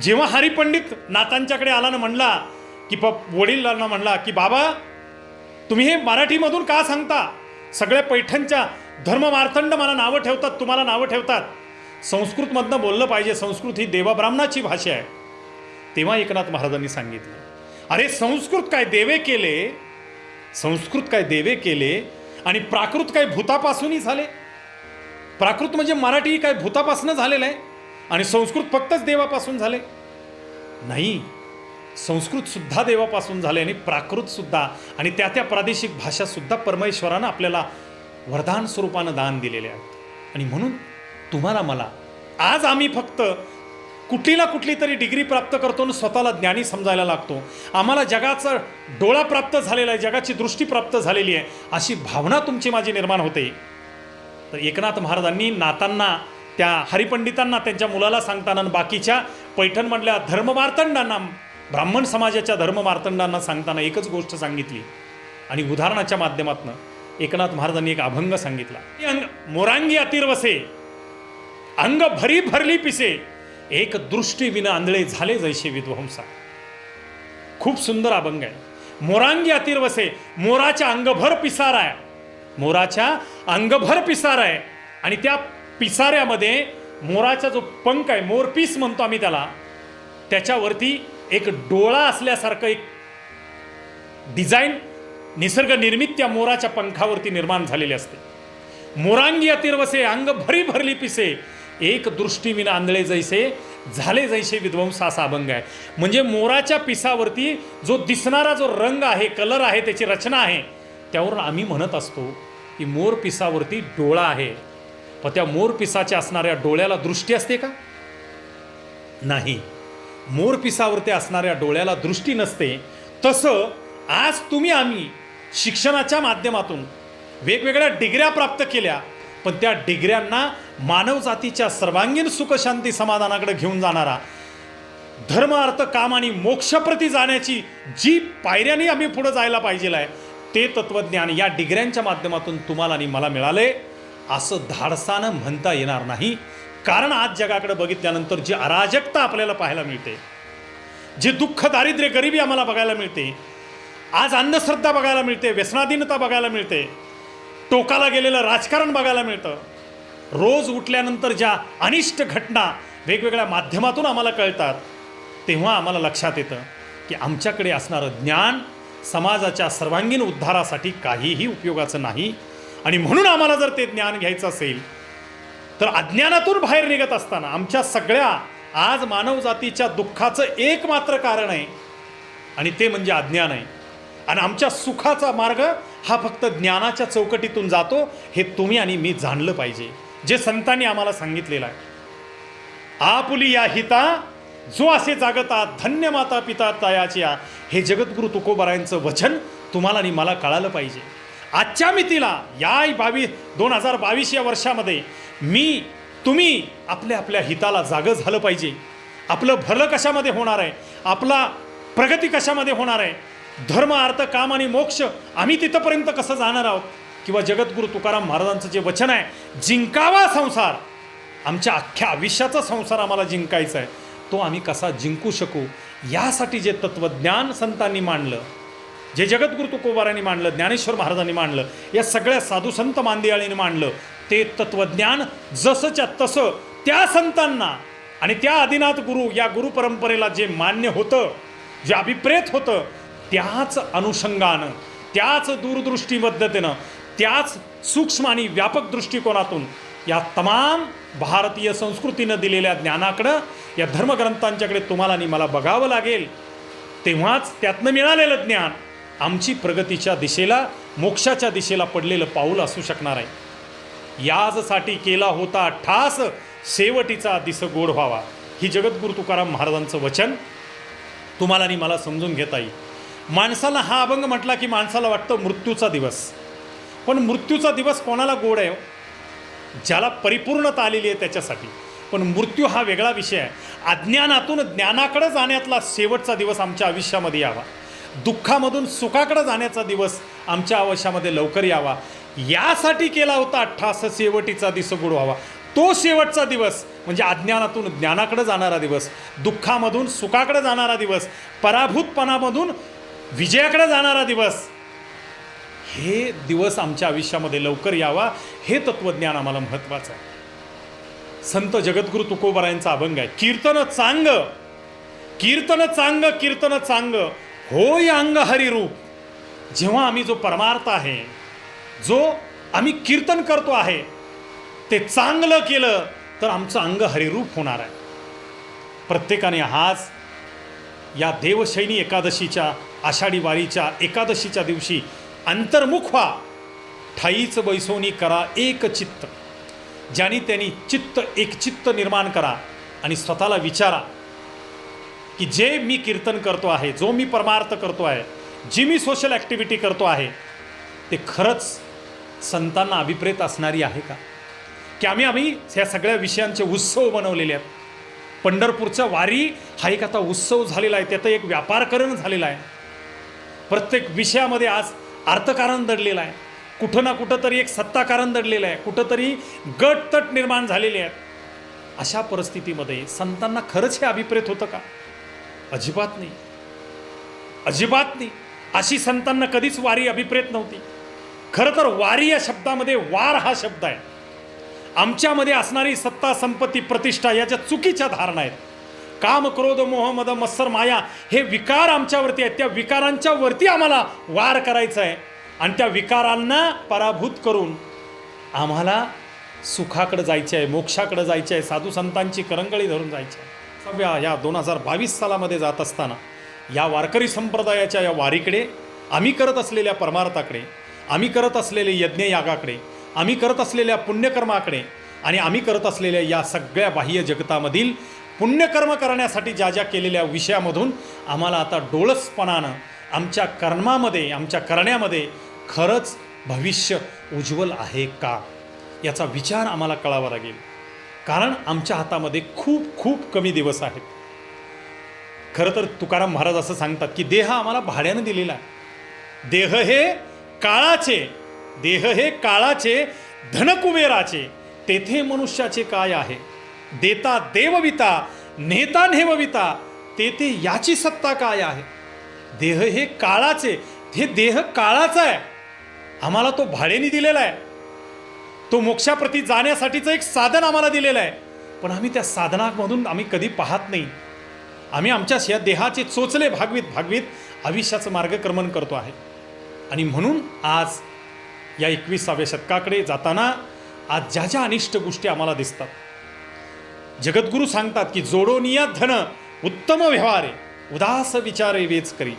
S1: जेव्हा हरिपंडित नाथांच्याकडे आला ना, म्हणला की वडिलांना म्हणला की बाबा तुम्ही हे मराठीमधून का सांगता? सगळ्या पैठणच्या धर्ममार्तंड मला नावं ठेवतात, तुम्हाला नावं ठेवतात. संस्कृतमधनं बोललं पाहिजे, संस्कृत ही देवा ब्राह्मणाची भाषा आहे. तेव्हा एकनाथ महाराजांनी सांगितलं, अरे संस्कृत काय देवे केले, संस्कृत काय देवे केले, आणि प्राकृत काय भूतापासूनही झाले. प्राकृत म्हणजे मराठी काय भूतापासून झालेलं आहे, आणि संस्कृत फक्तच देवापासून झाले? नाही, संस्कृत सुद्धा देवापासून झाले, आणि प्राकृत सुद्धा, आणि त्या त्या प्रादेशिक भाषा सुद्धा परमेश्वरानं आपल्याला वरदान स्वरूपानं दान दिलेले आहेत. आणि म्हणून तुम्हाला मला आज आम्ही फक्त कुठली ना कुठली तरी डिग्री प्राप्त करतो आणि स्वतःला ज्ञानी समजायला लागतो. आम्हाला जगाचा डोळा प्राप्त झालेला आहे, जगाची दृष्टी प्राप्त झालेली आहे, अशी भावना तुमची माझी निर्माण होते. तर एकनाथ महाराजांनी नातांना, त्या हरिपंडितांना, त्यांच्या मुलाला सांगताना, बाकीच्या पैठणमधल्या धर्ममार्तंडांना, ब्राह्मण समाजाच्या धर्ममार्तंडांना सांगताना एकच गोष्ट सांगितली. आणि उदाहरणाच्या माध्यमातून एकनाथ महाराजांनी एक अभंग सांगितला. मोरांगी अतिर्वसे अंग भरी भरली पिसे, एक दृष्टी विना आंधळे झाले जैसे विध्वंसा. खूप सुंदर अभंग आहे. मोरांगी अतिर्वसे, मोराच्या अंगभर पिसार आहे, मोराच्या अंगभर पिसार आहे, आणि त्या पिसाऱ्यामध्ये मोराचा जो पंख आहे, मोरपीस म्हणतो आम्ही त्याला, त्याच्यावरती एक डोळा असल्यासारखं एक डिझाईन निसर्ग निर्मित त्या मोराच्या पंखावरती निर्माण झालेली असते. मोरांगी अतिर्वसे अंग भरी भरली पिसे, एक दृष्टी विना आंधळे जैसे झाले जैसे विध्वंस, असा अभंग आहे. म्हणजे मोराच्या पिसावरती जो दिसणारा जो रंग आहे, कलर आहे, त्याची रचना आहे, त्यावरून आम्ही म्हणत असतो की मोर पिसावरती डोळा आहे. पण त्या मोर पिसाच्या असणाऱ्या डोळ्याला दृष्टी असते का? नाही, मोर पिसावरती असणाऱ्या डोळ्याला दृष्टी नसते. तसं आज तुम्ही आम्ही शिक्षणाच्या माध्यमातून वेगवेगळ्या डिग्र्या प्राप्त केल्या, पण त्या डिग्र्यांना मानवजातीच्या सर्वांगीण सुखशांती समाधानाकडे घेऊन जाणारा, धर्म अर्थ काम आणि मोक्षप्रती जाण्याची जी पायऱ्यांनी आम्ही पुढे जायला पाहिजे आहे, ते तत्वज्ञान या डिग्र्यांच्या माध्यमातून तुम्हाला आणि मला मिळाले असं धाडसानं म्हणता येणार नाही. कारण आज जगाकडे बघितल्यानंतर जी अराजकता आपल्याला पाहायला मिळते, जे दुःख, दारिद्र्य, गरिबी आम्हाला बघायला मिळते, आज अंधश्रद्धा बघायला मिळते, व्यसनाधीनता बघायला मिळते, टोकाला गेलेलं राजकारण बघायला मिळतं. रोज उठल्यानंतर ज्या अनिष्ट घटना वेगवेगळ्या माध्यमातून आम्हाला कळतात, तेव्हा आम्हाला लक्षात येतं की आमच्याकडे असणारं ज्ञान समाजाच्या सर्वांगीण उद्धारासाठी काहीही उपयोगाचं नाही. आणि म्हणून आम्हाला जर ते ज्ञान घ्यायचं असेल तर अज्ञानातून बाहेर निघत असताना आमच्या सगळ्या आज मानवजातीच्या दुःखाचं एकमात्र कारण आहे, आणि ते म्हणजे अज्ञान आहे. आणि आमच्या सुखाचा मार्ग हा फक्त ज्ञानाच्या चौकटीतून जातो, हे तुम्ही आणि मी जाणलं पाहिजे, जे संतांनी आम्हाला सांगितलेलं आहे. आपुली या हिता जो असे जागता, धन्य माता पिता तयाच्या, हे जगद्गुरु तुकोबारायांचं वचन तुम्हाला आणि मला कळालं पाहिजे. आजच्या मितीला या 2022 या वर्षामध्ये मी तुम्ही आपल्या आपल्या हिताला जागं झालं पाहिजे. आपलं भलं कशामध्ये होणार आहे, आपला प्रगती कशामध्ये होणार आहे, धर्म अर्थ काम आणि मोक्ष आम्ही तिथंपर्यंत कसं जाणार आहोत, किंवा जगद्गुरू तुकाराम महाराजांचं जे वचन आहे, जिंकावा संसार, आमच्या अख्ख्या आयुष्याचा संसार आम्हाला जिंकायचा आहे, तो आम्ही कसा जिंकू शकू, यासाठी जे तत्त्वज्ञान संतांनी मांडलं, जे जगद्गुरू तुकोबारांनी मांडलं, ज्ञानेश्वर महाराजांनी मांडलं, या सगळ्या साधू संत मांदियाळींनी मांडलं, ते तत्त्वज्ञान जसंच्या तसं त्या संतांना आणि त्या आदिनाथ गुरु या गुरु परंपरेला जे मान्य होतं, जे अभिप्रेत होतं, त्याच अनुषंगानं, त्याच दूरदृष्टीबद्धतेनं, त्याच सूक्ष्म आणि व्यापक दृष्टिकोनातून या तमाम भारतीय संस्कृतीनं दिलेल्या ज्ञानाकडं, या धर्मग्रंथांच्याकडे तुम्हाला आणि मला बघावं लागेल. तेव्हाच त्यातनं मिळालेलं ज्ञान आमची प्रगतीच्या दिशेला, मोक्षाच्या दिशेला पडलेलं पाऊल असू शकणार आहे. याजसाठी केला होता ठास, शेवटीचा दिस गोड व्हावा. ही जगद्गुरू तुकाराम महाराजांचं वचन तुम्हाला आणि मला समजून घेता येईल. माणसाला हा अभंग म्हटला की माणसाला वाटतं मृत्यूचा दिवस, पण मृत्यूचा दिवस कोणाला गोड आहे? ज्याला परिपूर्णता आलेली आहे त्याच्यासाठी. पण मृत्यू हा वेगळा विषय आहे. अज्ञानातून ज्ञानाकडे जाण्यातला शेवटचा दिवस आमच्या आयुष्यामध्ये यावा, दुःखामधून सुखाकडे जाण्याचा दिवस आमच्या आयुष्यामध्ये लवकर यावा, यासाठी केला होता अठ्ठास, शेवटीचा दिस गोड व्हावा. तो शेवटचा दिवस म्हणजे अज्ञानातून ज्ञानाकडे जाणारा दिवस, दुःखामधून सुखाकडे जाणारा दिवस, पराभूतपणामधून विजयाकडे जाणारा दिवस, हे दिवस आमच्या आयुष्यामध्ये लवकर यावा, हे तत्त्वज्ञान आम्हाला महत्त्वाचं आहे. संत जगद्गुरू तुकोबारायांचा अभंग आहे, कीर्तन चांग, कीर्तन चांग, कीर्तन चांग, होय अंग हरिरूप. जेव्हा आम्ही जो परमार्थ आहे, जो आम्ही कीर्तन करतो आहे, ते चांगलं केलं तर आमचं अंग हरिरूप होणार आहे. प्रत्येकाने आज या देवशैनी एकादशीच्या, आषाढी वारीच्या एकादशीच्या दिवशी अंतर्मुख व्हा, ठाईच बैसोनी करा एक चित्त. ज्यानी त्यांनी चित्त, एक चित्त निर्माण करा आणि स्वतःला विचारा की जे मी कीर्तन करतो आहे, जो मी परमार्थ करतो आहे, जी मी सोशल ॲक्टिव्हिटी करतो आहे, ते खरंच संतांना अभिप्रेत असणारी आहे का? की आम्ही ह्या सगळ्या विषयांचे उत्सव बनवलेले आहेत. पंढरपूरचा वारी हा एक आता उत्सव झालेला आहे, त्याचं एक व्यापारकरण झालेलं आहे. प्रत्येक विषयामध्ये आज अर्थकारण दडलेलं आहे, कुठं ना कुठं तरी एक सत्ताकारण दडलेलं आहे, कुठंतरी गटतट निर्माण झालेले आहेत. अशा परिस्थितीमध्ये संतांना खरंच हे अभिप्रेत होतं का? अजिबात नाही, अजिबात नाही. अशी संतांना कधीच वारी अभिप्रेत नव्हती. खरं तर वारी या शब्दामध्ये वार हा शब्द आहे. आमच्यामध्ये असणारी सत्ता, संपत्ती, प्रतिष्ठा याच्या चुकीच्या धारणा आहेत. काम, क्रोध, मोह, मद, मत्सर, माया हे विकार आमच्यावरती आहेत. त्या विकारांच्या वरती आम्हाला वार करायचा आहे आणि त्या विकारांना पराभूत करून आम्हाला सुखाकडे जायचे आहे, मोक्षाकडे जायचे आहे, साधू संतांची करंगळी धरून जायची आहे. या 2022 सालामध्ये जात असताना या वारकरी संप्रदायाच्या या वारीकडे, आम्ही करत असलेल्या परमार्थाकडे, आम्ही करत असलेले यज्ञयागाकडे, आम्ही करत असलेल्या पुण्यकर्माकडे आणि आम्ही करत असलेल्या या सगळ्या बाह्य जगतामधील पुण्यकर्म करण्यासाठी ज्या ज्या केलेल्या विषयामधून आम्हाला आता डोळसपणानं आमच्या कर्मामध्ये, आमच्या करण्यामध्ये खरंच भविष्य उज्ज्वल आहे का, याचा विचार आम्हाला करावा लागेल. कारण आमच्या हातामध्ये खूप खूप कमी दिवस आहेत. खरं तर तुकाराम महाराज असं सांगतात की देह आम्हाला भाड्यानं दिलेला आहे. देह हे काळाचे, देह हे काळाचे, धनकुबेराचे, तेथे मनुष्याचे काय आहे. देता देवविता, नेता नेहविता, तेथे याची सत्ता काय आहे. देह हे काळाचे, हे देह काळाचा आहे, आम्हाला तो भाड्याने दिलेला आहे. तो मोक्षाप्रती जाण्यासाठीचं एक साधन आम्हाला दिलेलं आहे, पण आम्ही त्या साधनामधून आम्ही कधी पाहत नाही. आम्ही आमच्या या देहाचे चोचले भागवीत भागवीत आयुष्याचं मार्गक्रमण करतो आहे. आणि म्हणून आज या 21व्या शतकाकडे जाताना आज ज्या ज्या अनिष्ट गोष्टी आम्हाला दिसतात, जगद्गुरू सांगतात की जोडोनिया धन उत्तम व्यवहारे, उदास विचारे वेच करी.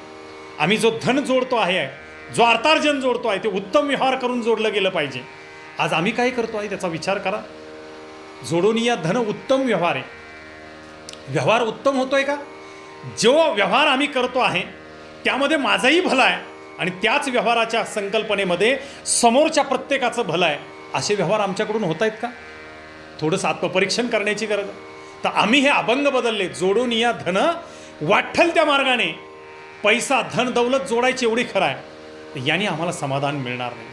S1: आम्ही जो धन जोडतो आहे, जो अर्थार्जन जोडतो आहे, ते उत्तम व्यवहार करून जोडलं गेलं पाहिजे. आज आम्ही काय करतो आहे त्याचा विचार करा. जोडोनिया धन उत्तम व्यवहार आहे, व्यवहार उत्तम होतोय का? जो व्यवहार आम्ही करतो आहे त्यामध्ये माझंही भलं आहे आणि त्याच व्यवहाराच्या संकल्पनेमध्ये समोरच्या प्रत्येकाचं भलं आहे, असे व्यवहार आमच्याकडून होत आहेत का? थोडंसं आत्मपरीक्षण करण्याची गरज आहे. तर आम्ही हे अभंग बदलले. जोडून या धन वाठल त्या मार्गाने, पैसा धन दौलत जोडायची एवढी खरं आहे, याने आम्हाला समाधान मिळणार नाही.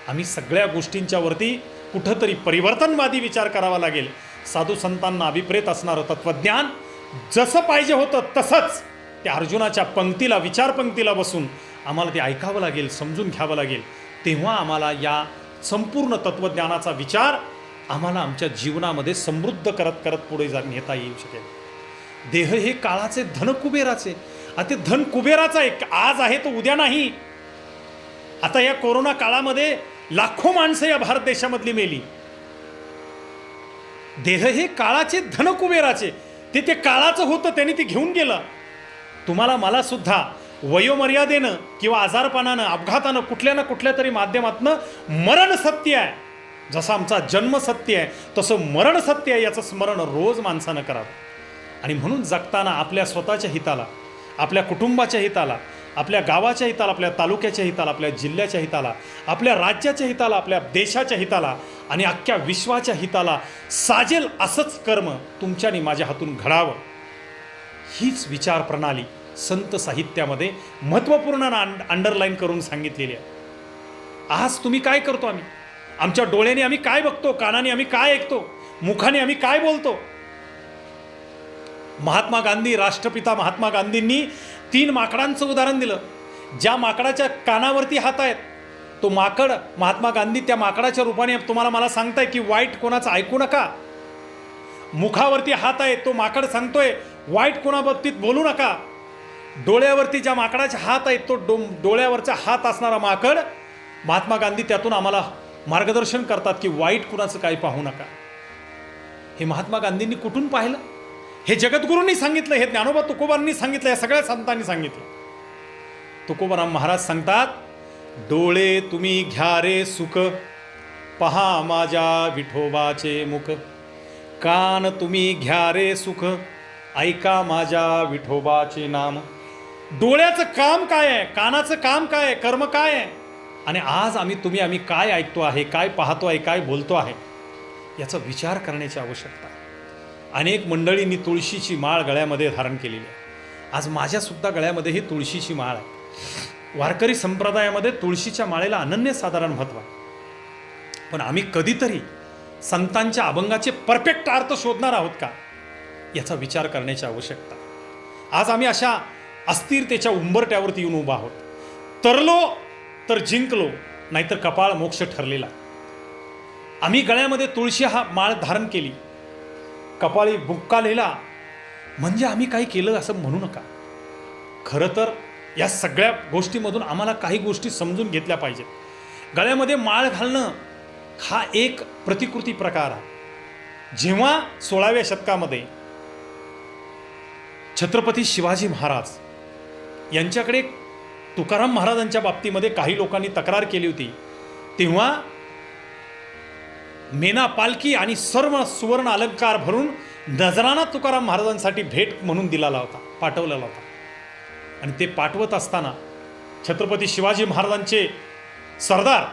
S1: आम्ही सगळ्या गोष्टींच्या वरती कुठंतरी परिवर्तनवादी विचार करावा लागेल. साधू संतांना अभिप्रेत असणारं तत्त्वज्ञान जसं पाहिजे होतं तसंच त्या अर्जुनाच्या पंक्तीला, विचारपंक्तीला बसून आम्हाला ते ऐकावं लागेल, समजून घ्यावं लागेल. तेव्हा आम्हाला या संपूर्ण तत्त्वज्ञानाचा विचार आम्हाला आमच्या जीवनामध्ये समृद्ध करत करत पुढे नेता येऊ शकेल. देह हे काळाचे, धन कुबेराचे. आता ते धन कुबेराचं आहे, आज आहे तो उद्या नाही. आता या कोरोना काळामध्ये लाखो माणसं या भारत देशामधली मेली. देह हे काळाचे, धन कुबेराचे. ते काळाचं होतं, त्यांनी ते घेऊन गेलं. तुम्हाला मला सुद्धा वयोमर्यादेनं किंवा आजारपणानं, अपघातानं, कुठल्या ना कुठल्या तरी माध्यमातनं मरण सत्य आहे. जसं आमचा जन्म सत्य आहे तसं मरण सत्य आहे, याचं स्मरण रोज माणसानं करावं. आणि म्हणून जगताना आपल्या स्वतःच्या हिताला, आपल्या कुटुंबाच्या हिताला, आपल्या गावाच्या हिताला, आपल्या तालुक्याच्या हिताला, आपल्या जिल्ह्याच्या हिताला, आपल्या राज्याच्या हिताला, आपल्या देशाच्या हिताला आणि अख्ख्या विश्वाच्या हिताला साजेल असंच कर्म तुमच्यानी माझ्या हातून घडावं. हीच विचार प्रणाली संत साहित्यामध्ये महत्त्वपूर्ण अंडरलाईन करून सांगितलेली आहे. आज तुम्ही काय करतो? आमच्या डोळ्याने आम्ही काय बघतो, कानाने आम्ही काय ऐकतो, मुखाने आम्ही काय बोलतो? महात्मा गांधी, राष्ट्रपिता महात्मा गांधींनी 3 माकडांचं उदाहरण दिलं. ज्या माकडाच्या कानावरती हात आहेत तो माकड, महात्मा गांधी त्या माकडाच्या रूपाने तुम्हाला मला सांगताय की वाईट कोणाचं ऐकू नका. मुखावरती हात आहे तो माकड सांगतोय वाईट कोणाबाबतीत बोलू नका. डोळ्यावरती ज्या माकडाचे हात आहेत तो डोळ्यावरचा हात असणारा माकड, महात्मा गांधी त्यातून आम्हाला मार्गदर्शन करतात की वाईट कुणाचं काही पाहू नका. हे महात्मा गांधींनी कुठून पाहिलं? हे जगद्गुरूंनी सांगितलं, हे ज्ञानोबा तुकोबांनी सांगितलं, या सगळ्या संतांनी सांगितलं. तुकोबाराम महाराज सांगतात, डोळे तुम्ही घ्या रे सुख, पहा माझ्या विठोबाचे मुख. कान तुम्ही घ्या रे सुख, ऐका माझ्या विठोबाचे नाम. डोळ्याचं काम काय आहे, कानाचं काम काय आहे, कर्म काय आहे, आणि आज आम्ही काय ऐकतो आहे, काय पाहतो आहे, काय बोलतो आहे, याचा विचार करण्याची आवश्यकता आहे. अनेक मंडळींनी तुळशीची माळ गळ्यामध्ये धारण केलेली आहे. आज माझ्यासुद्धा गळ्यामध्ये ही तुळशीची माळ आहे. वारकरी संप्रदायामध्ये तुळशीच्या माळेला अनन्यसाधारण महत्त्व आहे. पण आम्ही कधीतरी संतांच्या अभंगाचे परफेक्ट अर्थ शोधणार आहोत का, याचा विचार करण्याची आवश्यकता. आज आम्ही अशा अस्थिरतेच्या उंबरट्यावरती येऊन उभा आहोत. तरलो तर जिंकलो, नाहीतर कपाळ मोक्ष ठरलेला. आम्ही गळ्यामध्ये तुळशी हा माळ धारण केली, कपाळी बुक्का लिहिला म्हणजे आम्ही काही केलं असं म्हणू नका. खरं तर या सगळ्या गोष्टीमधून आम्हाला काही गोष्टी समजून घेतल्या पाहिजेत. गळ्यामध्ये माळ घालणं हा एक प्रतिकृती प्रकार आहे. जेव्हा 16व्या शतकामध्ये छत्रपती शिवाजी महाराज यांच्याकडे तुकाराम महाराजांच्या बाबतीमध्ये काही लोकांनी तक्रार केली होती, तेव्हा मेना पालखी आणि सर्व सुवर्ण अलंकार भरून नजराना तुकाराम महाराजांसाठी भेट म्हणून दिलेला होता, पाठवलेला होता. आणि ते पाठवत असताना छत्रपती शिवाजी महाराजांचे सरदार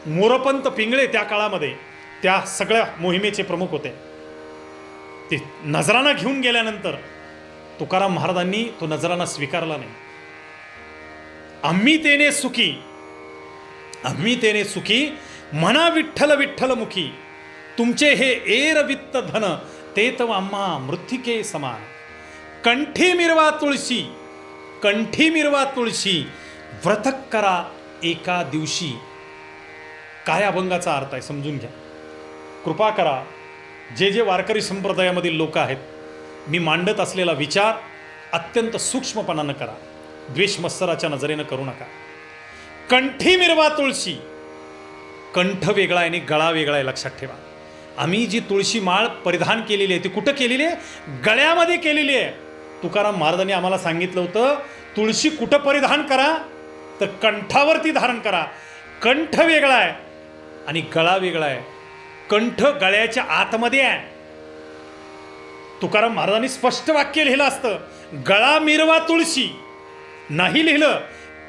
S1: मोरपंत पिंगळे त्या काळामध्ये त्या सगळ्या मोहिमेचे प्रमुख होते. ते नजराना घेऊन गेल्यानंतर तुकाराम महाराजांनी तो नजराना स्वीकारला नाही. आम्ही तेने सुखी म्हणा विठ्ठल विठ्ठल मुखी, तुमचे हे एर वित्त धन ते तव आम्हा मृत्तिके समान. कंठी मिरवा तुळशी व्रत करा एका दिवशी. काय अभंगाचा अर्थ आहे समजून घ्या. कृपा करा, जे वारकरी संप्रदायामधील लोक आहेत, मी मांडत असलेला विचार अत्यंत सूक्ष्मपणानं करा, द्वेष मत्सराच्या नजरेनं करू नका. कंठी मिरवा तुळशी, कंठ वेगळा आहे आणि गळा वेगळा आहे, लक्षात ठेवा. आम्ही जी तुळशी माळ परिधान केलेली आहे ती कुठं केलेली आहे? गळ्यामध्ये केलेली आहे. तुकाराम महाराजांनी आम्हाला सांगितलं होतं तुळशी कुठं परिधान करा, तर कंठावरती धारण करा. कंठ वेगळा आहे आणि गळा वेगळा आहे. कंठ गळ्याच्या आतमध्ये आहे. तुकाराम महाराजांनी स्पष्ट वाक्य लिहिलं असतं, गळा मिरवा तुळशी, नाही लिहिलं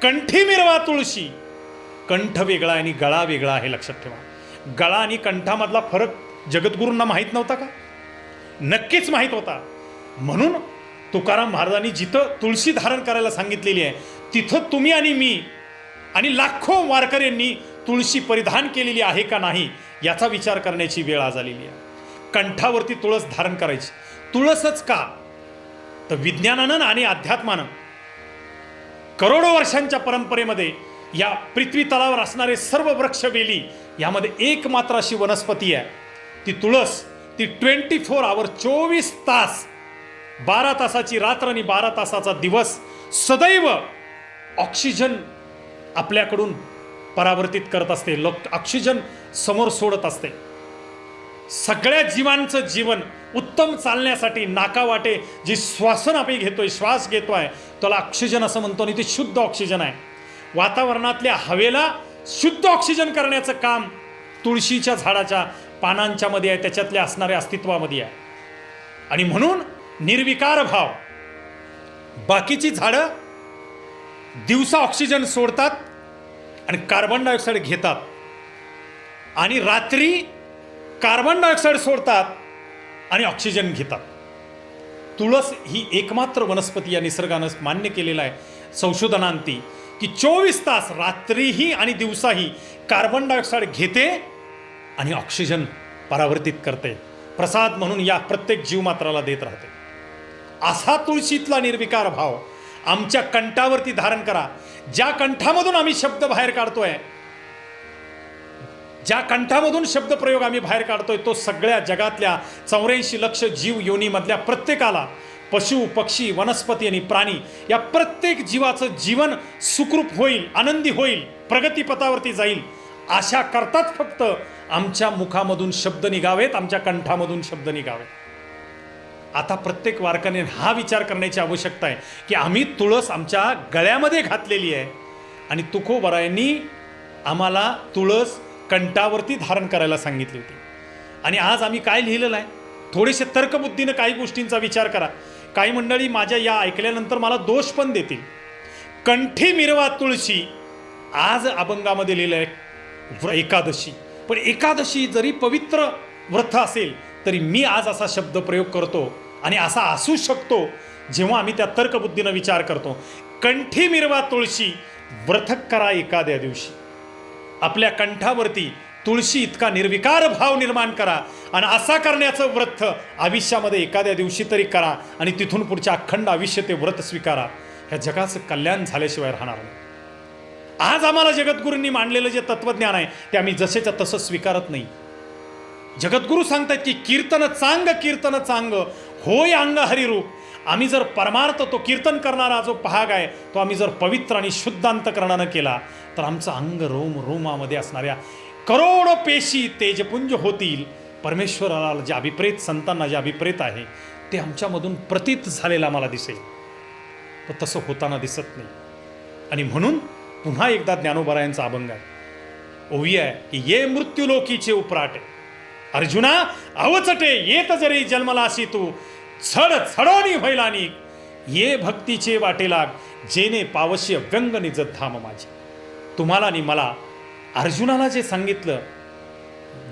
S1: कंठी मिरवा तुळशी. कंठ वेगळा आणि गळा वेगळा आहे, लक्षात ठेवा. गळा आणि कंठामधला फरक जगद्गुरूंना माहीत नव्हता का? नक्कीच माहीत होता. म्हणून तुकाराम महाराजांनी जिथं तुळशी धारण करायला सांगितलेली आहे तिथं तुम्ही आणि मी आणि लाखो वारकऱ्यांनी तुळशी परिधान केलेली आहे का नाही याचा विचार करण्याची वेळ आज आलेली आहे. कंठावरती तुळस धारण करायची. तुळसच का? तर विज्ञानानं आणि अध्यात्मानं करोडो वर्षांच्या परंपरेमध्ये या पृथ्वी तलावर असणारे सर्व वृक्ष वेली यामध्ये एकमात्र अशी वनस्पती आहे ती तुळस. ती 24 आवर 24 तास 12 तासाची रात्र आणि 12 तासाचा दिवस सदैव ऑक्सिजन आपल्याकडून परावर्तित करत असते. ऑक्सिजन समोर सोडत असते. सगळ्या जीवांचं जीवन उत्तम चालण्यासाठी नाकावाटे जी श्वासन आपण घेतोय, श्वास घेतोय, त्याला ऑक्सिजन असं म्हणतो आणि ते शुद्ध ऑक्सिजन आहे. वातावरणातल्या हवेला शुद्ध ऑक्सिजन करण्याचं काम तुळशीच्या झाडाच्या पानांच्या मध्ये आहे, त्याच्यातल्या असणाऱ्या अस्तित्वामध्ये आहे. आणि म्हणून निर्विकार भाव. बाकीची झाडं दिवसा ऑक्सिजन सोडतात आणि कार्बन डायऑक्साईड घेतात आणि रात्री कार्बन डायऑक्साईड सोडतात आणि ऑक्सिजन घेतात. तुळस ही एकमात्र वनस्पती या निसर्गानं मान्य केलेला आहे संशोधनांती की 24 तास रात्रीही आणि दिवसाही कार्बन डायऑक्साईड घेते आणि ऑक्सिजन परावर्तित करते. प्रसाद म्हणून या प्रत्येक जीवमात्राला देत राहते. असा तुळशीतला निर्विकार भाव आमच्या कंठावरती धारण करा. ज्या कंठामधून आम्ही शब्द बाहेर काढतोय, ज्या कंठामधून शब्द प्रयोग आम्ही बाहेर काढतोय तो सगळ्या जगातल्या 84 लक्ष जीव योनीमधल्या प्रत्येकाला, पशु पक्षी वनस्पती आणि प्राणी या प्रत्येक जीवाचं जीवन सुखरूप होईल, आनंदी होईल, प्रगतीपथावरती जाईल अशा करताच फक्त आमच्या मुखामधून शब्द निघावेत, आमच्या कंठामधून शब्द निघावेत. आता प्रत्येक वारकऱ्याने हा विचार करण्याची आवश्यकता आहे की आम्ही तुळस आमच्या गळ्यामध्ये घातलेली आहे आणि तुकोबरायांनी आम्हाला तुळस कंठावरती धारण करायला सांगितली होती. आणि आज आम्ही काय लिहिलेलं आहे, थोडेसे तर्कबुद्धीनं काही गोष्टींचा विचार करा. काही मंडळी माझ्या या ऐकल्यानंतर मला दोष पण देतील. कंठी मिरवा तुळशी आज अभंगामध्ये लिहिलं आहे एकादशी. पण एकादशी जरी पवित्र व्रत असेल तरी मी आज असा शब्द प्रयोग करतो आणि असा असू शकतो जेव्हा आम्ही त्या तर्कबुद्धीनं विचार करतो. कंठी मिरवा तुळशी व्रत करा एखाद्या दिवशी. आपल्या कंठावरती तुळशी इतका निर्विकार भाव निर्माण करा आणि असा करण्याचं व्रत आयुष्यामध्ये एखाद्या दिवशी तरी करा आणि तिथून पुढच्या अखंड आयुष्य ते व्रत स्वीकारा. ह्या जगाचं कल्याण झाल्याशिवाय राहणार नाही. आज आम्हाला जगद्गुरूंनी मांडलेलं जे तत्वज्ञान आहे ते आम्ही जसेच्या तसं स्वीकारत नाही. जगद्गुरू सांगतात की कीर्तन चांग होय अंग हरिरूप. आम्ही जर परमार्थ तो कीर्तन करणारा जो पहाग आहे तो आम्ही जर पवित्र आणि शुद्ध अंतकरणानं केला तर आमचं अंग रोम रोमामध्ये असणाऱ्या करोडो पेशी तेजपुंज होतील. परमेश्वराला जे अभिप्रेत, संतांना जे अभिप्रेत आहे ते आमच्यामधून प्रतीत झालेलं आम्हाला दिसेल. तर तसं होताना दिसत नाही. आणि म्हणून पुन्हा एकदा ज्ञानोबरायांचा अभंग आहे, ओवी आहे की ये मृत्यूलोकीचे उपराटे अर्जुना अवचटे येत जरी जन्मलासी तू छड छडोनी व्हायलानी ये भक्तीचे वाटे लाग जेने पावशी व्यंग निजत धाम माझे. तुम्हाला आणि मला अर्जुनाला जे सांगितलं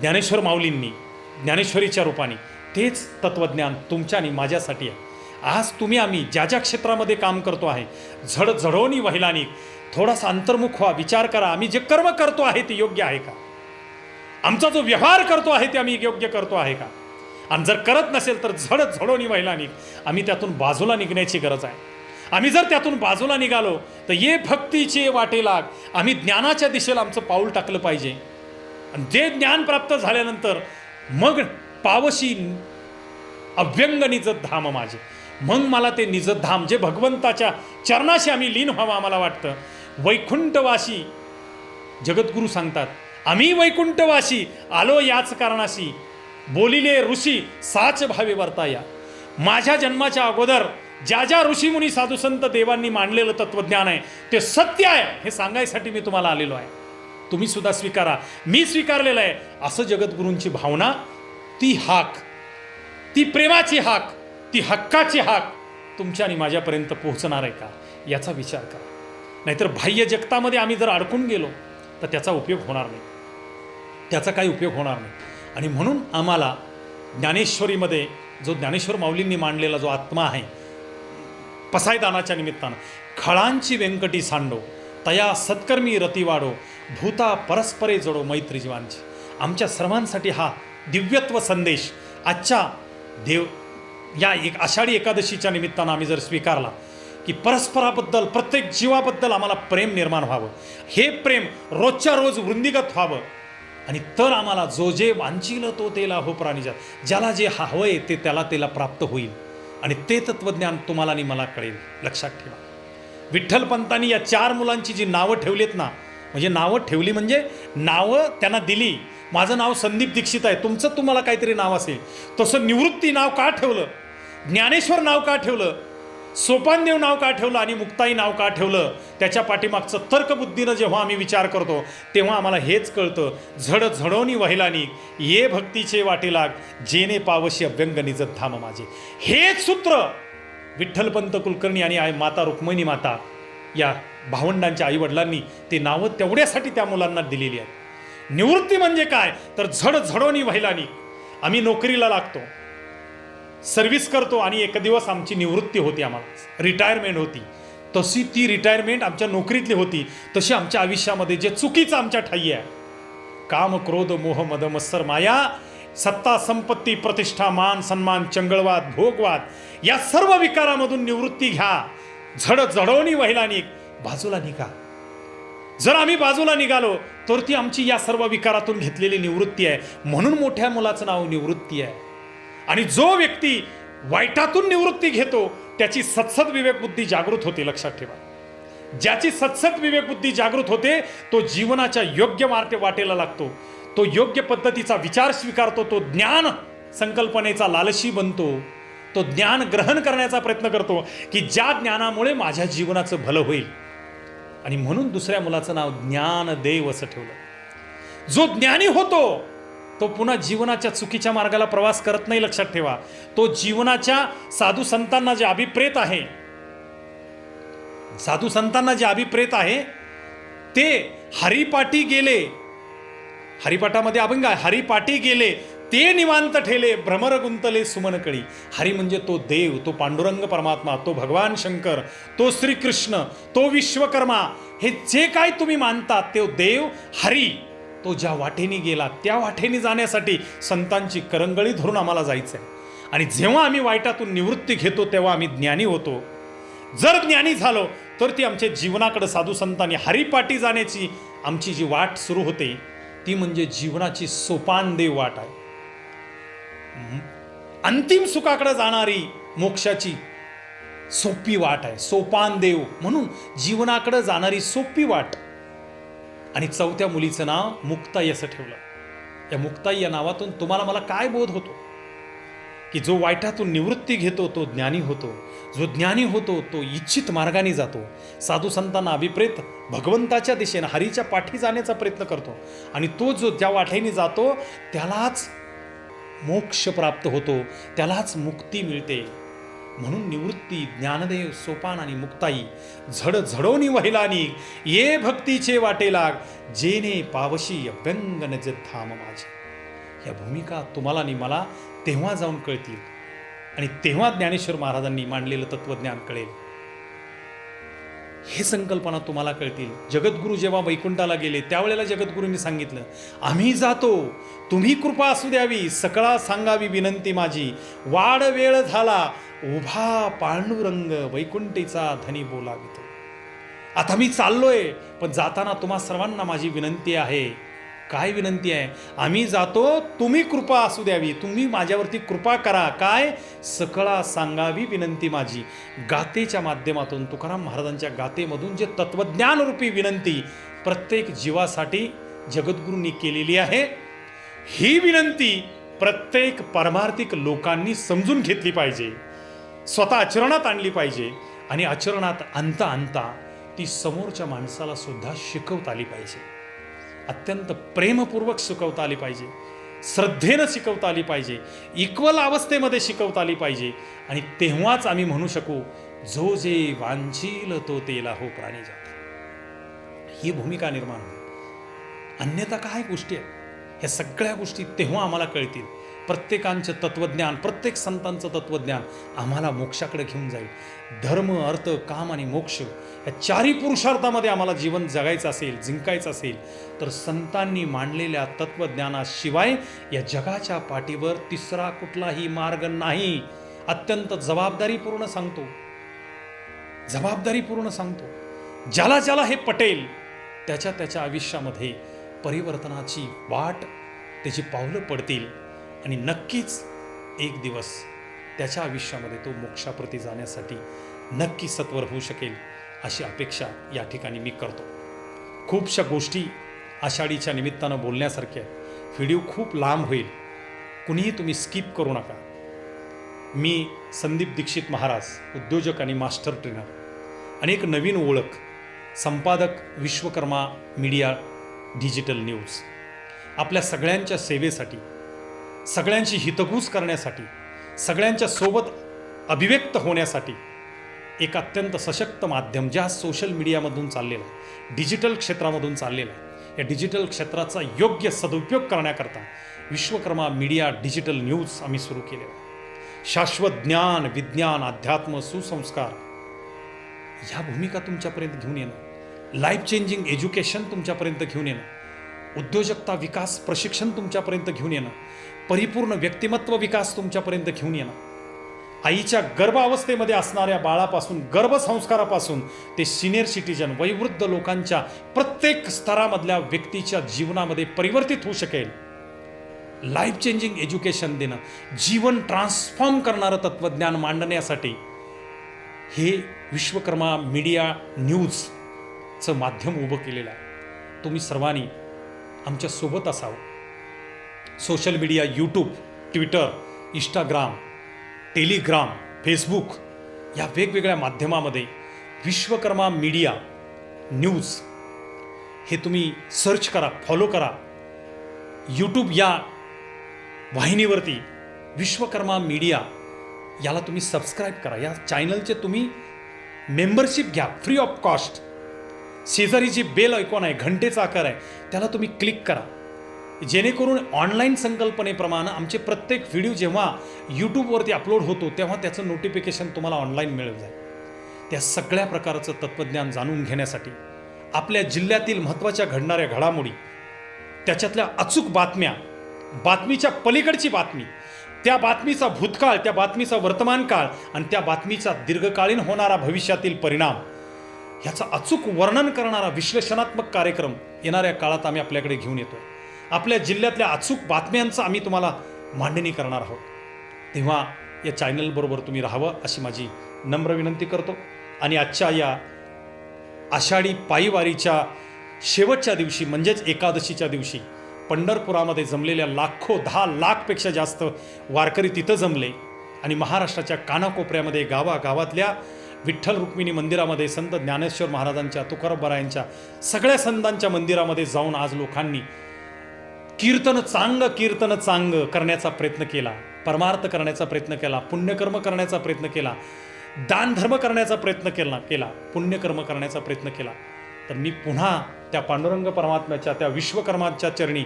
S1: ज्ञानेश्वर माऊलींनी ज्ञानेश्वरीच्या रूपाने तेच तत्वज्ञान तुमच्या आणि माझ्यासाठी आहे. आज तुम्ही आम्ही ज्या ज्या क्षेत्रामध्ये काम करतो आहे झड झडोनी व्हायलानी थोडासा अंतर्मुख व्हा, विचार करा आम्ही जे कर्म करतो आहे ते योग्य आहे का, आमचा जो व्यवहार करतो आहे ते आम्ही योग्य करतो आहे का. आणि जर करत नसेल तर झड झडोनी व्हायलानी आम्ही त्यातून बाजूला निघण्याची गरज आहे. आम्ही जर त्यातून बाजूला निघालो तर ये भक्तीचे वाटे लाग आम्ही ज्ञानाच्या दिशेला आमचं पाऊल टाकलं पाहिजे. आणि जे ज्ञान प्राप्त झाल्यानंतर मग पावशी अव्यंग निजत धाम माझे, मग मला ते निजत धाम जे भगवंताच्या चरणाशी आम्ही लीन व्हावं आम्हाला वाटतं. वैकुंठवासी जगद्गुरू सांगतात आम्ही वैकुंठवासी आलो याच कारणाशी बोलिले ऋषी साच भावे वर्ताया. माझ्या जन्माच्या अगोदर ज्या ज्या ऋषीमुनी साधुसंत देवांनी मांडलेलं तत्वज्ञान आहे ते सत्य आहे हे सांगायसाठी मी तुम्हाला आलेलो आहे. तुम्ही सुद्धा स्वीकारा, मी स्वीकारलेलं आहे असं जगद्गुरूंची भावना, ती हाक, ती प्रेमाची हाक, ती हक्काची हाक तुमच्या आणि माझ्यापर्यंत पोहोचणार आहे का याचा विचार करा. नाहीतर बाह्य जगतामध्ये आम्ही जर अडकून गेलो तर त्याचा उपयोग होणार नाही, त्याचा काही उपयोग होणार नाही. आणि म्हणून आम्हाला ज्ञानेश्वरीमध्ये जो ज्ञानेश्वर माऊलींनी मांडलेला जो आत्मा आहे, पसायदानाच्या निमित्तानं खळांची व्यंकटी सांडो, तया सत्कर्मी रती वाढो, भूता परस्परे जोडो मैत्री जीवांची, आमच्या सर्वांसाठी हा दिव्यत्व संदेश आजच्या या आषाढी एकादशीच्या निमित्तानं आम्ही जर स्वीकारला की परस्पराबद्दल, प्रत्येक जीवाबद्दल आम्हाला प्रेम निर्माण व्हावं, हे प्रेम रोजच्या रोज वृंदीगत व्हावं, आणि तर आम्हाला जो जे वांछील तो तेला हो प्राणीजात, ज्याला जे हवंय ते त्याला प्राप्त होईल, आणि ते तत्वज्ञान तुम्हाला आणि मला कळेल. लक्षात ठेवा, विठ्ठलपंतांनी या 4 मुलांची जी नावं ठेवलीत ना, म्हणजे नावं ठेवली म्हणजे नावं त्यांना दिली. माझं नाव संदीप दीक्षित आहे, तुमचं तुम्हाला काहीतरी नाव असेल, तसं निवृत्ती नाव का ठेवलं, ज्ञानेश्वर नाव का ठेवलं, सोपानदेव नाव का ठेवलं आणि मुक्ताई नाव का ठेवलं, त्याच्या पाठीमागचं तर्कबुद्धीनं जेव्हा आम्ही विचार करतो तेव्हा आम्हाला हेच कळतं. झड झडवणी वहिलानी ये भक्तीचे वाटे लाग, जेने पावशी अभ्यंग निजत धाम माझे. हेच सूत्र विठ्ठलपंत कुलकर्णी आणि आई माता रुक्मिणी माता या भावंडांच्या आईवडिलांनी ते नावं तेवढ्यासाठी त्या मुलांना दिलेली आहेत. निवृत्ती म्हणजे काय तर झड झडवणी वहिलानी, आम्ही नोकरीला लागतो, सर्व्हिस करतो आणि एक दिवस आमची निवृत्ती होती, आम्हाला रिटायरमेंट होती. तशी ती रिटायरमेंट आमच्या नोकरीतली होती. तशी आमच्या आयुष्यामध्ये जे चुकीचं आमच्या ठाई आहे, काम क्रोध मोह मद मत्सर माया, सत्ता संपत्ती प्रतिष्ठा मान सन्मान चंगळवाद भोगवाद, या सर्व विकारामधून निवृत्ती घ्या. झड झडवणी वहिलानी बाजूला निघा. जर आम्ही बाजूला निघालो तर ती आमची या सर्व विकारातून घेतलेली निवृत्ती आहे. म्हणून मोठ्या मुलाचं नाव निवृत्ती आहे. आणि जो व्यक्ती वाईटातून निवृत्ती घेतो त्याची सत्सद विवेक बुद्धी जागृत होते. लक्षात ठेवा, ज्याची सत्सद विवेक बुद्धी जागृत होते तो जीवनाच्या योग्य वाटेला लागतो, तो योग्य पद्धतीचा विचार स्वीकारतो, तो ज्ञान संकल्पनेचा लालशी बनतो, तो ज्ञान ग्रहण करण्याचा प्रयत्न करतो की ज्या ज्ञानामुळे माझ्या जीवनाचं भलं होईल. आणि म्हणून दुसऱ्या मुलाचं नाव ज्ञानदेव असं ठेवलं. जो ज्ञानी होतो तो पुन्हा जीवनाच्या चुकीच्या मार्गाला प्रवास करत नाही. लक्षात ठेवा, तो जीवनाच्या साधू संतांना जे अभिप्रेत आहे, साधू संतांना जे अभिप्रेत आहे ते हरिपाठी गेले, हरिपाठामध्ये अभंग आहे, हरिपाठी गेले ते निवांत ठेले, भ्रमर गुंतले सुमनकळी. हरी म्हणजे तो देव, तो पांडुरंग परमात्मा, तो भगवान शंकर, तो श्रीकृष्ण, तो विश्वकर्मा, हे जे काय तुम्ही मानतात ते देव हरी, तो ज्या वाटेने गेला त्या वाटेने जाण्यासाठी संतांची करंगळी धरून आम्हाला जायचं आहे. आणि जेव्हा आम्ही वाईटातून निवृत्ती घेतो तेव्हा आम्ही ज्ञानी होतो. जर ज्ञानी झालो तर ती आमच्या जीवनाकडे साधू संतांनी हरिपाठी जाण्याची आमची जी वाट सुरू होते ती म्हणजे जीवनाची सोपानदेव वाट आहे. अंतिम सुखाकडे जाणारी मोक्षाची सोपी वाट आहे, सोपानदेव म्हणून जीवनाकडे जाणारी सोपी वाट. आणि 4थ्या मुलीचं नाव मुक्ताई असं ठेवलं. या मुक्ताई या नावातून तुम्हाला मला काय बोध होतो की जो वाईटातून निवृत्ती घेतो तो ज्ञानी होतो, जो ज्ञानी होतो तो इच्छित मार्गाने जातो, साधू संतांना अभिप्रेत भगवंताच्या दिशेने हरीच्या पाठी जाण्याचा प्रयत्न करतो, आणि तो जो ज्या वाटेने जातो त्यालाच मोक्ष प्राप्त होतो, त्यालाच मुक्ती मिळते. म्हणून निवृत्ती, ज्ञानदेव, सोपान आणि मुक्ताई. झड झडवणी वहिलानी ये भक्तीचे वाटे लाग, जेने पावशी अभ्यंग निज धाम माझे. या भूमिका तुम्हाला आणि मला तेव्हा जाऊन कळतील आणि तेव्हा ज्ञानेश्वर महाराजांनी मांडलेलं तत्वज्ञान कळेल. हे संकल्पना तुम्हाला कळतील. जगद्गुरू जेव्हा वैकुंठाला गेले त्यावेळेला जगद्गुरूंनी सांगितलं, आम्ही जातो, तुम्ही कृपा असू द्यावी, सकळा सांगावी विनंती माझी, वाड वेळ झाला, उभा पांडुरंग वैकुंठीचा धनी बोलावितो. आता मी चाललोय, पण जाताना तुम्हा सर्वांना माझी विनंती आहे. काय विनंती आहे? आम्ही जातो, तुम्ही कृपा असू द्यावी, तुम्ही माझ्यावरती कृपा करा. काय? सकळा सांगावी विनंती माझी. गातेच्या माध्यमातून, तुकाराम महाराजांच्या गातेमधून जे तत्वज्ञान रूपी विनंती प्रत्येक जीवासाठी जगद्गुरूंनी केलेली आहे, ही विनंती प्रत्येक परमार्थिक लोकांनी समजून घेतली पाहिजे, स्वतः आचरणात आणली पाहिजे, आणि आचरणात आणता ती समोरच्या माणसाला सुद्धा शिकवता आली पाहिजे. अत्यंत प्रेमपूर्वक शिकवता आली पाहिजे, श्रद्धेनं शिकवता आली पाहिजे, इक्वल अवस्थेमध्ये शिकवता आली पाहिजे. आणि तेव्हाच आम्ही म्हणू शकू, जो जे वांछील तो तेला हो प्राणी जात. ही भूमिका निर्माण होईल. अन्यथा काय गोष्टी आहेत? ह्या सगळ्या गोष्टी तेव्हा आम्हाला कळतील. प्रत्येकांचं तत्त्वज्ञान, प्रत्येक संतांचं तत्त्वज्ञान आम्हाला मोक्षाकडे घेऊन जाईल. धर्म, अर्थ, काम आणि मोक्ष या चारही पुरुषार्थामध्ये आम्हाला जीवन जगायचं असेल, जिंकायचं असेल, तर संतांनी मांडलेल्या तत्त्वज्ञानाशिवाय या जगाच्या पाठीवर तिसरा कुठलाही मार्ग नाही. अत्यंत जबाबदारीपूर्ण सांगतो, जबाबदारीपूर्ण सांगतो. ज्याला ज्याला हे पटेल त्याच्या त्याच्या आयुष्यामध्ये परिवर्तनाची वाट, त्याची पावलं पडतील आणि नक्कीच एक दिवस त्याच्या आयुष्यामध्ये तो मोक्षाप्रती जाण्यासाठी नक्की सत्वर होऊ शकेल, अशी अपेक्षा या ठिकाणी मी करतो. खूपशा गोष्टी आषाढीच्या निमित्तानं बोलण्यासारख्या. व्हिडिओ खूप लांब होईल, कुणीही तुम्ही स्किप करू नका. मी संदीप दीक्षित महाराज, उद्योजक आणि मास्टर ट्रेनर, आणि एक नवीन ओळख, संपादक विश्वकर्मा मीडिया डिजिटल न्यूज. आपल्या सगळ्यांच्या सेवेसाठी, सगळ्यांची हितगुज करण्यासाठी, सगळ्यांच्या सोबत अभिव्यक्त होण्यासाठी एक अत्यंत सशक्त माध्यम ज्या सोशल मीडियामधून चाललेलं आहे, डिजिटल क्षेत्रामधून चाललेलं आहे, या डिजिटल क्षेत्राचा योग्य सदुपयोग करण्याकरता विश्वकर्मा मीडिया डिजिटल न्यूज आम्ही सुरू केलेला आहे. शाश्वत ज्ञान, विज्ञान, अध्यात्म, सुसंस्कार ह्या भूमिका तुमच्यापर्यंत घेऊन येणं, लाईफ चेंजिंग एज्युकेशन तुमच्यापर्यंत घेऊन येणं, उद्योजकता विकास प्रशिक्षण तुमच्यापर्यंत घेऊन येणं, परिपूर्ण व्यक्तिमत्व विकास तुमच्यापर्यंत घेऊन येणं, आईच्या गर्भावस्थेमध्ये असणाऱ्या बाळापासून, गर्भसंस्कारापासून ते सिनियर सिटीजन, वयोवृद्ध लोकांच्या प्रत्येक स्तरामधल्या व्यक्तीच्या जीवनामध्ये परिवर्तित होऊ शकेल, लाईफ चेंजिंग एज्युकेशन देणं, जीवन ट्रान्सफॉर्म करणारं तत्त्वज्ञान मांडण्यासाठी हे विश्वकर्मा मीडिया न्यूजचं माध्यम उभं केलेलं आहे. तुम्ही सर्वांनी आमच्या सोबत असावं. Social media, YouTube, Twitter, Instagram, Telegram, Facebook या वेगवेगळ्या माध्यमामध्ये विश्वकर्मा मीडिया न्यूज हे तुम्ही सर्च करा, फॉलो करा. यूट्यूब या वाहिनीवरती विश्वकर्मा मीडिया याला तुम्ही सबस्क्राईब करा. या चॅनलचे तुम्ही मेंबरशिप घ्या फ्री ऑफ कॉस्ट. शेजारी जी बेल आयकॉन आहे, घंटेचा आकार आहे, त्याला तुम्ही क्लिक करा, जेणेकरून ऑनलाईन संकल्पनेप्रमाणे आमचे प्रत्येक व्हिडिओ जेव्हा यूट्यूबवरती अपलोड होतो तेव्हा त्याचं नोटिफिकेशन तुम्हाला ऑनलाईन मिळत जाईल. त्या सगळ्या प्रकारचं तत्त्वज्ञान जाणून घेण्यासाठी, आपल्या जिल्ह्यातील महत्त्वाच्या घडणाऱ्या घडामोडी, त्याच्यातल्या अचूक बातम्या, बातमीच्या पलीकडची बातमी, त्या बातमीचा भूतकाळ, त्या बातमीचा वर्तमान काळ आणि त्या बातमीचा दीर्घकालीन होणारा भविष्यातील परिणाम ह्याचं अचूक वर्णन करणारा विश्लेषणात्मक कार्यक्रम येणाऱ्या काळात आम्ही आपल्याकडे घेऊन येतोय. आपल्या जिल्ह्यातल्या अचूक बातम्यांचं आम्ही तुम्हाला मांडणी करणार आहोत. तेव्हा या चॅनलबरोबर तुम्ही राहावं अशी माझी नम्र विनंती करतो. आणि आजच्या या आषाढी पायीवारीच्या शेवटच्या दिवशी म्हणजेच एकादशीच्या दिवशी पंढरपुरामध्ये जमलेल्या लाखो, 10 लाखपेक्षा जास्त वारकरी तिथं जमले आणि महाराष्ट्राच्या कानाकोपऱ्यामध्ये, गावागावातल्या विठ्ठल रुक्मिणी मंदिरामध्ये, संत ज्ञानेश्वर महाराजांच्या, तुकारामबारायांच्या सगळ्या संतांच्या मंदिरामध्ये जाऊन आज लोकांनी कीर्तन चांग करण्याचा प्रयत्न केला, परमार्थ करण्याचा प्रयत्न केला, पुण्यकर्म करण्याचा प्रयत्न केला, दानधर्म करण्याचा प्रयत्न केला, पुण्यकर्म करण्याचा प्रयत्न केला. तर मी पुन्हा त्या पांडुरंग परमात्म्याच्या, त्या विश्वकर्माच्या चरणी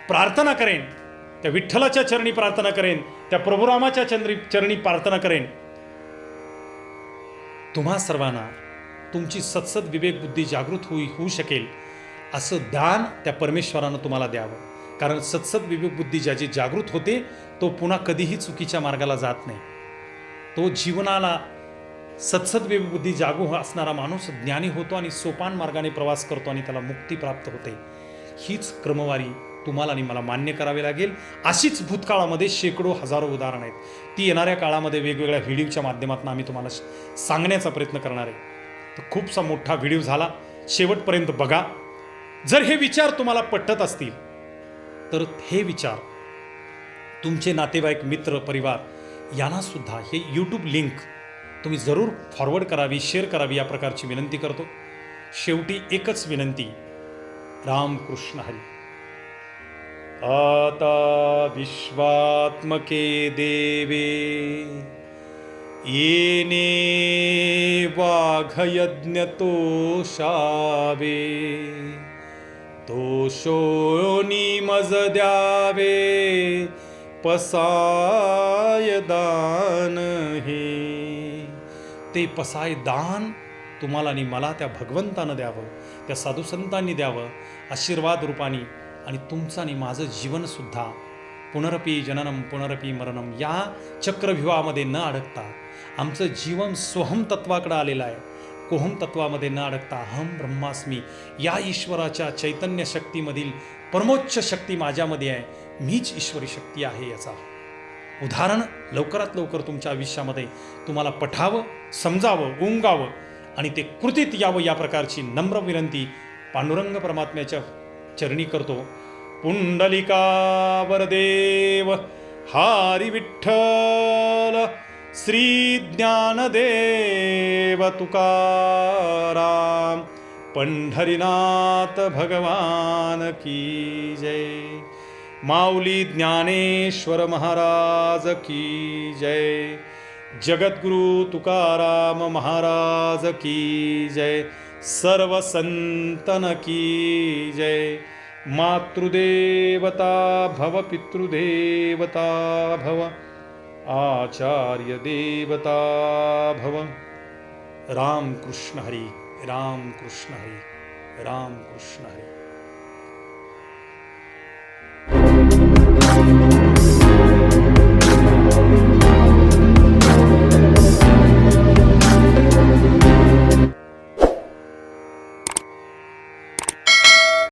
S1: प्रार्थना करेन, त्या विठ्ठलाच्या चरणी प्रार्थना करेन, त्या प्रभुरामाच्या चरणी प्रार्थना करेन. तुम्हा सर्वांना तुमची सत्सद विवेक बुद्धी जागृत होऊ शकेल असं दान त्या परमेश्वरानं तुम्हाला द्यावं. कारण सत्सद विवेक बुद्धी ज्याची जागृत होते तो पुन्हा कधीही चुकीच्या मार्गाला जात नाही. तो जीवनाला सत्सद विवेक बुद्धी जागू असणारा माणूस ज्ञानी होतो आणि सोपान मार्गाने प्रवास करतो आणि त्याला मुक्ती प्राप्त होते. हीच क्रमवारी तुम्हाला आणि मला मान्य करावी लागेल. अशीच भूतकाळामध्ये शेकडो हजारो उदाहरणं आहेत. ती येणाऱ्या काळामध्ये वेगवेगळ्या व्हिडिओच्या माध्यमातून आम्ही तुम्हाला सांगण्याचा प्रयत्न करणार आहे. तर खूपसा मोठा व्हिडिओ झाला, शेवटपर्यंत बघा. जर हे विचार तुम्हाला पटत असतील तर हे विचार तुमचे नातेवाईक, मित्र, परिवार यांना सुद्धा हे यूट्यूब लिंक तुम्ही जरूर फॉरवर्ड करावी, शेअर करावी या प्रकारची विनंती करतो. शेवटी एकच विनंती, रामकृष्ण हरी. आता विश्वात्मके देवे येने वाघयज्ञ तोषावे तो शोनी मज द्यावे पसाय दान हे. ते पसाय दान तुम्हाला आणि मला त्या भगवंतानं द्यावं, त्या साधुसंतांनी द्यावं आशीर्वाद रूपाने. आणि तुमचं आणि माझं जीवनसुद्धा पुनरपी जननम पुनरपी मरणम या चक्रव्यूहामध्ये न अडकता आमचं जीवन सोहम तत्वाकडे आलेलं आहे. कोहम तत्वामध्ये न अडकता अहम ब्रह्मास्मी या ईश्वराच्या चैतन्य शक्तीमधील परमोच्च शक्ती माझ्यामध्ये आहे, मीच ईश्वरी शक्ती आहे याचा उदाहरण लवकरात लवकर तुमच्या आयुष्यामध्ये तुम्हाला पठावं, समजावं, गुंगावं आणि ते कृतीत यावं या प्रकारची नम्र विनंती पांडुरंग परमात्म्याच्या चरणी करतो. पुंडलिका वरदेव हारी विठ्ठल श्री ज्ञानदेव तुकाराम पंढरीनाथ भगवान की जय. माऊली ज्ञानेश्वर महाराज की जय. जगद्गुरु तुकाराम महाराज की जय. सर्व संतन की जय. मातृदेवता भव, पितृदेवता भव, आचार्य देवता भव. राम कृष्ण हरी, राम कृष्ण हरी, राम कृष्ण हरी.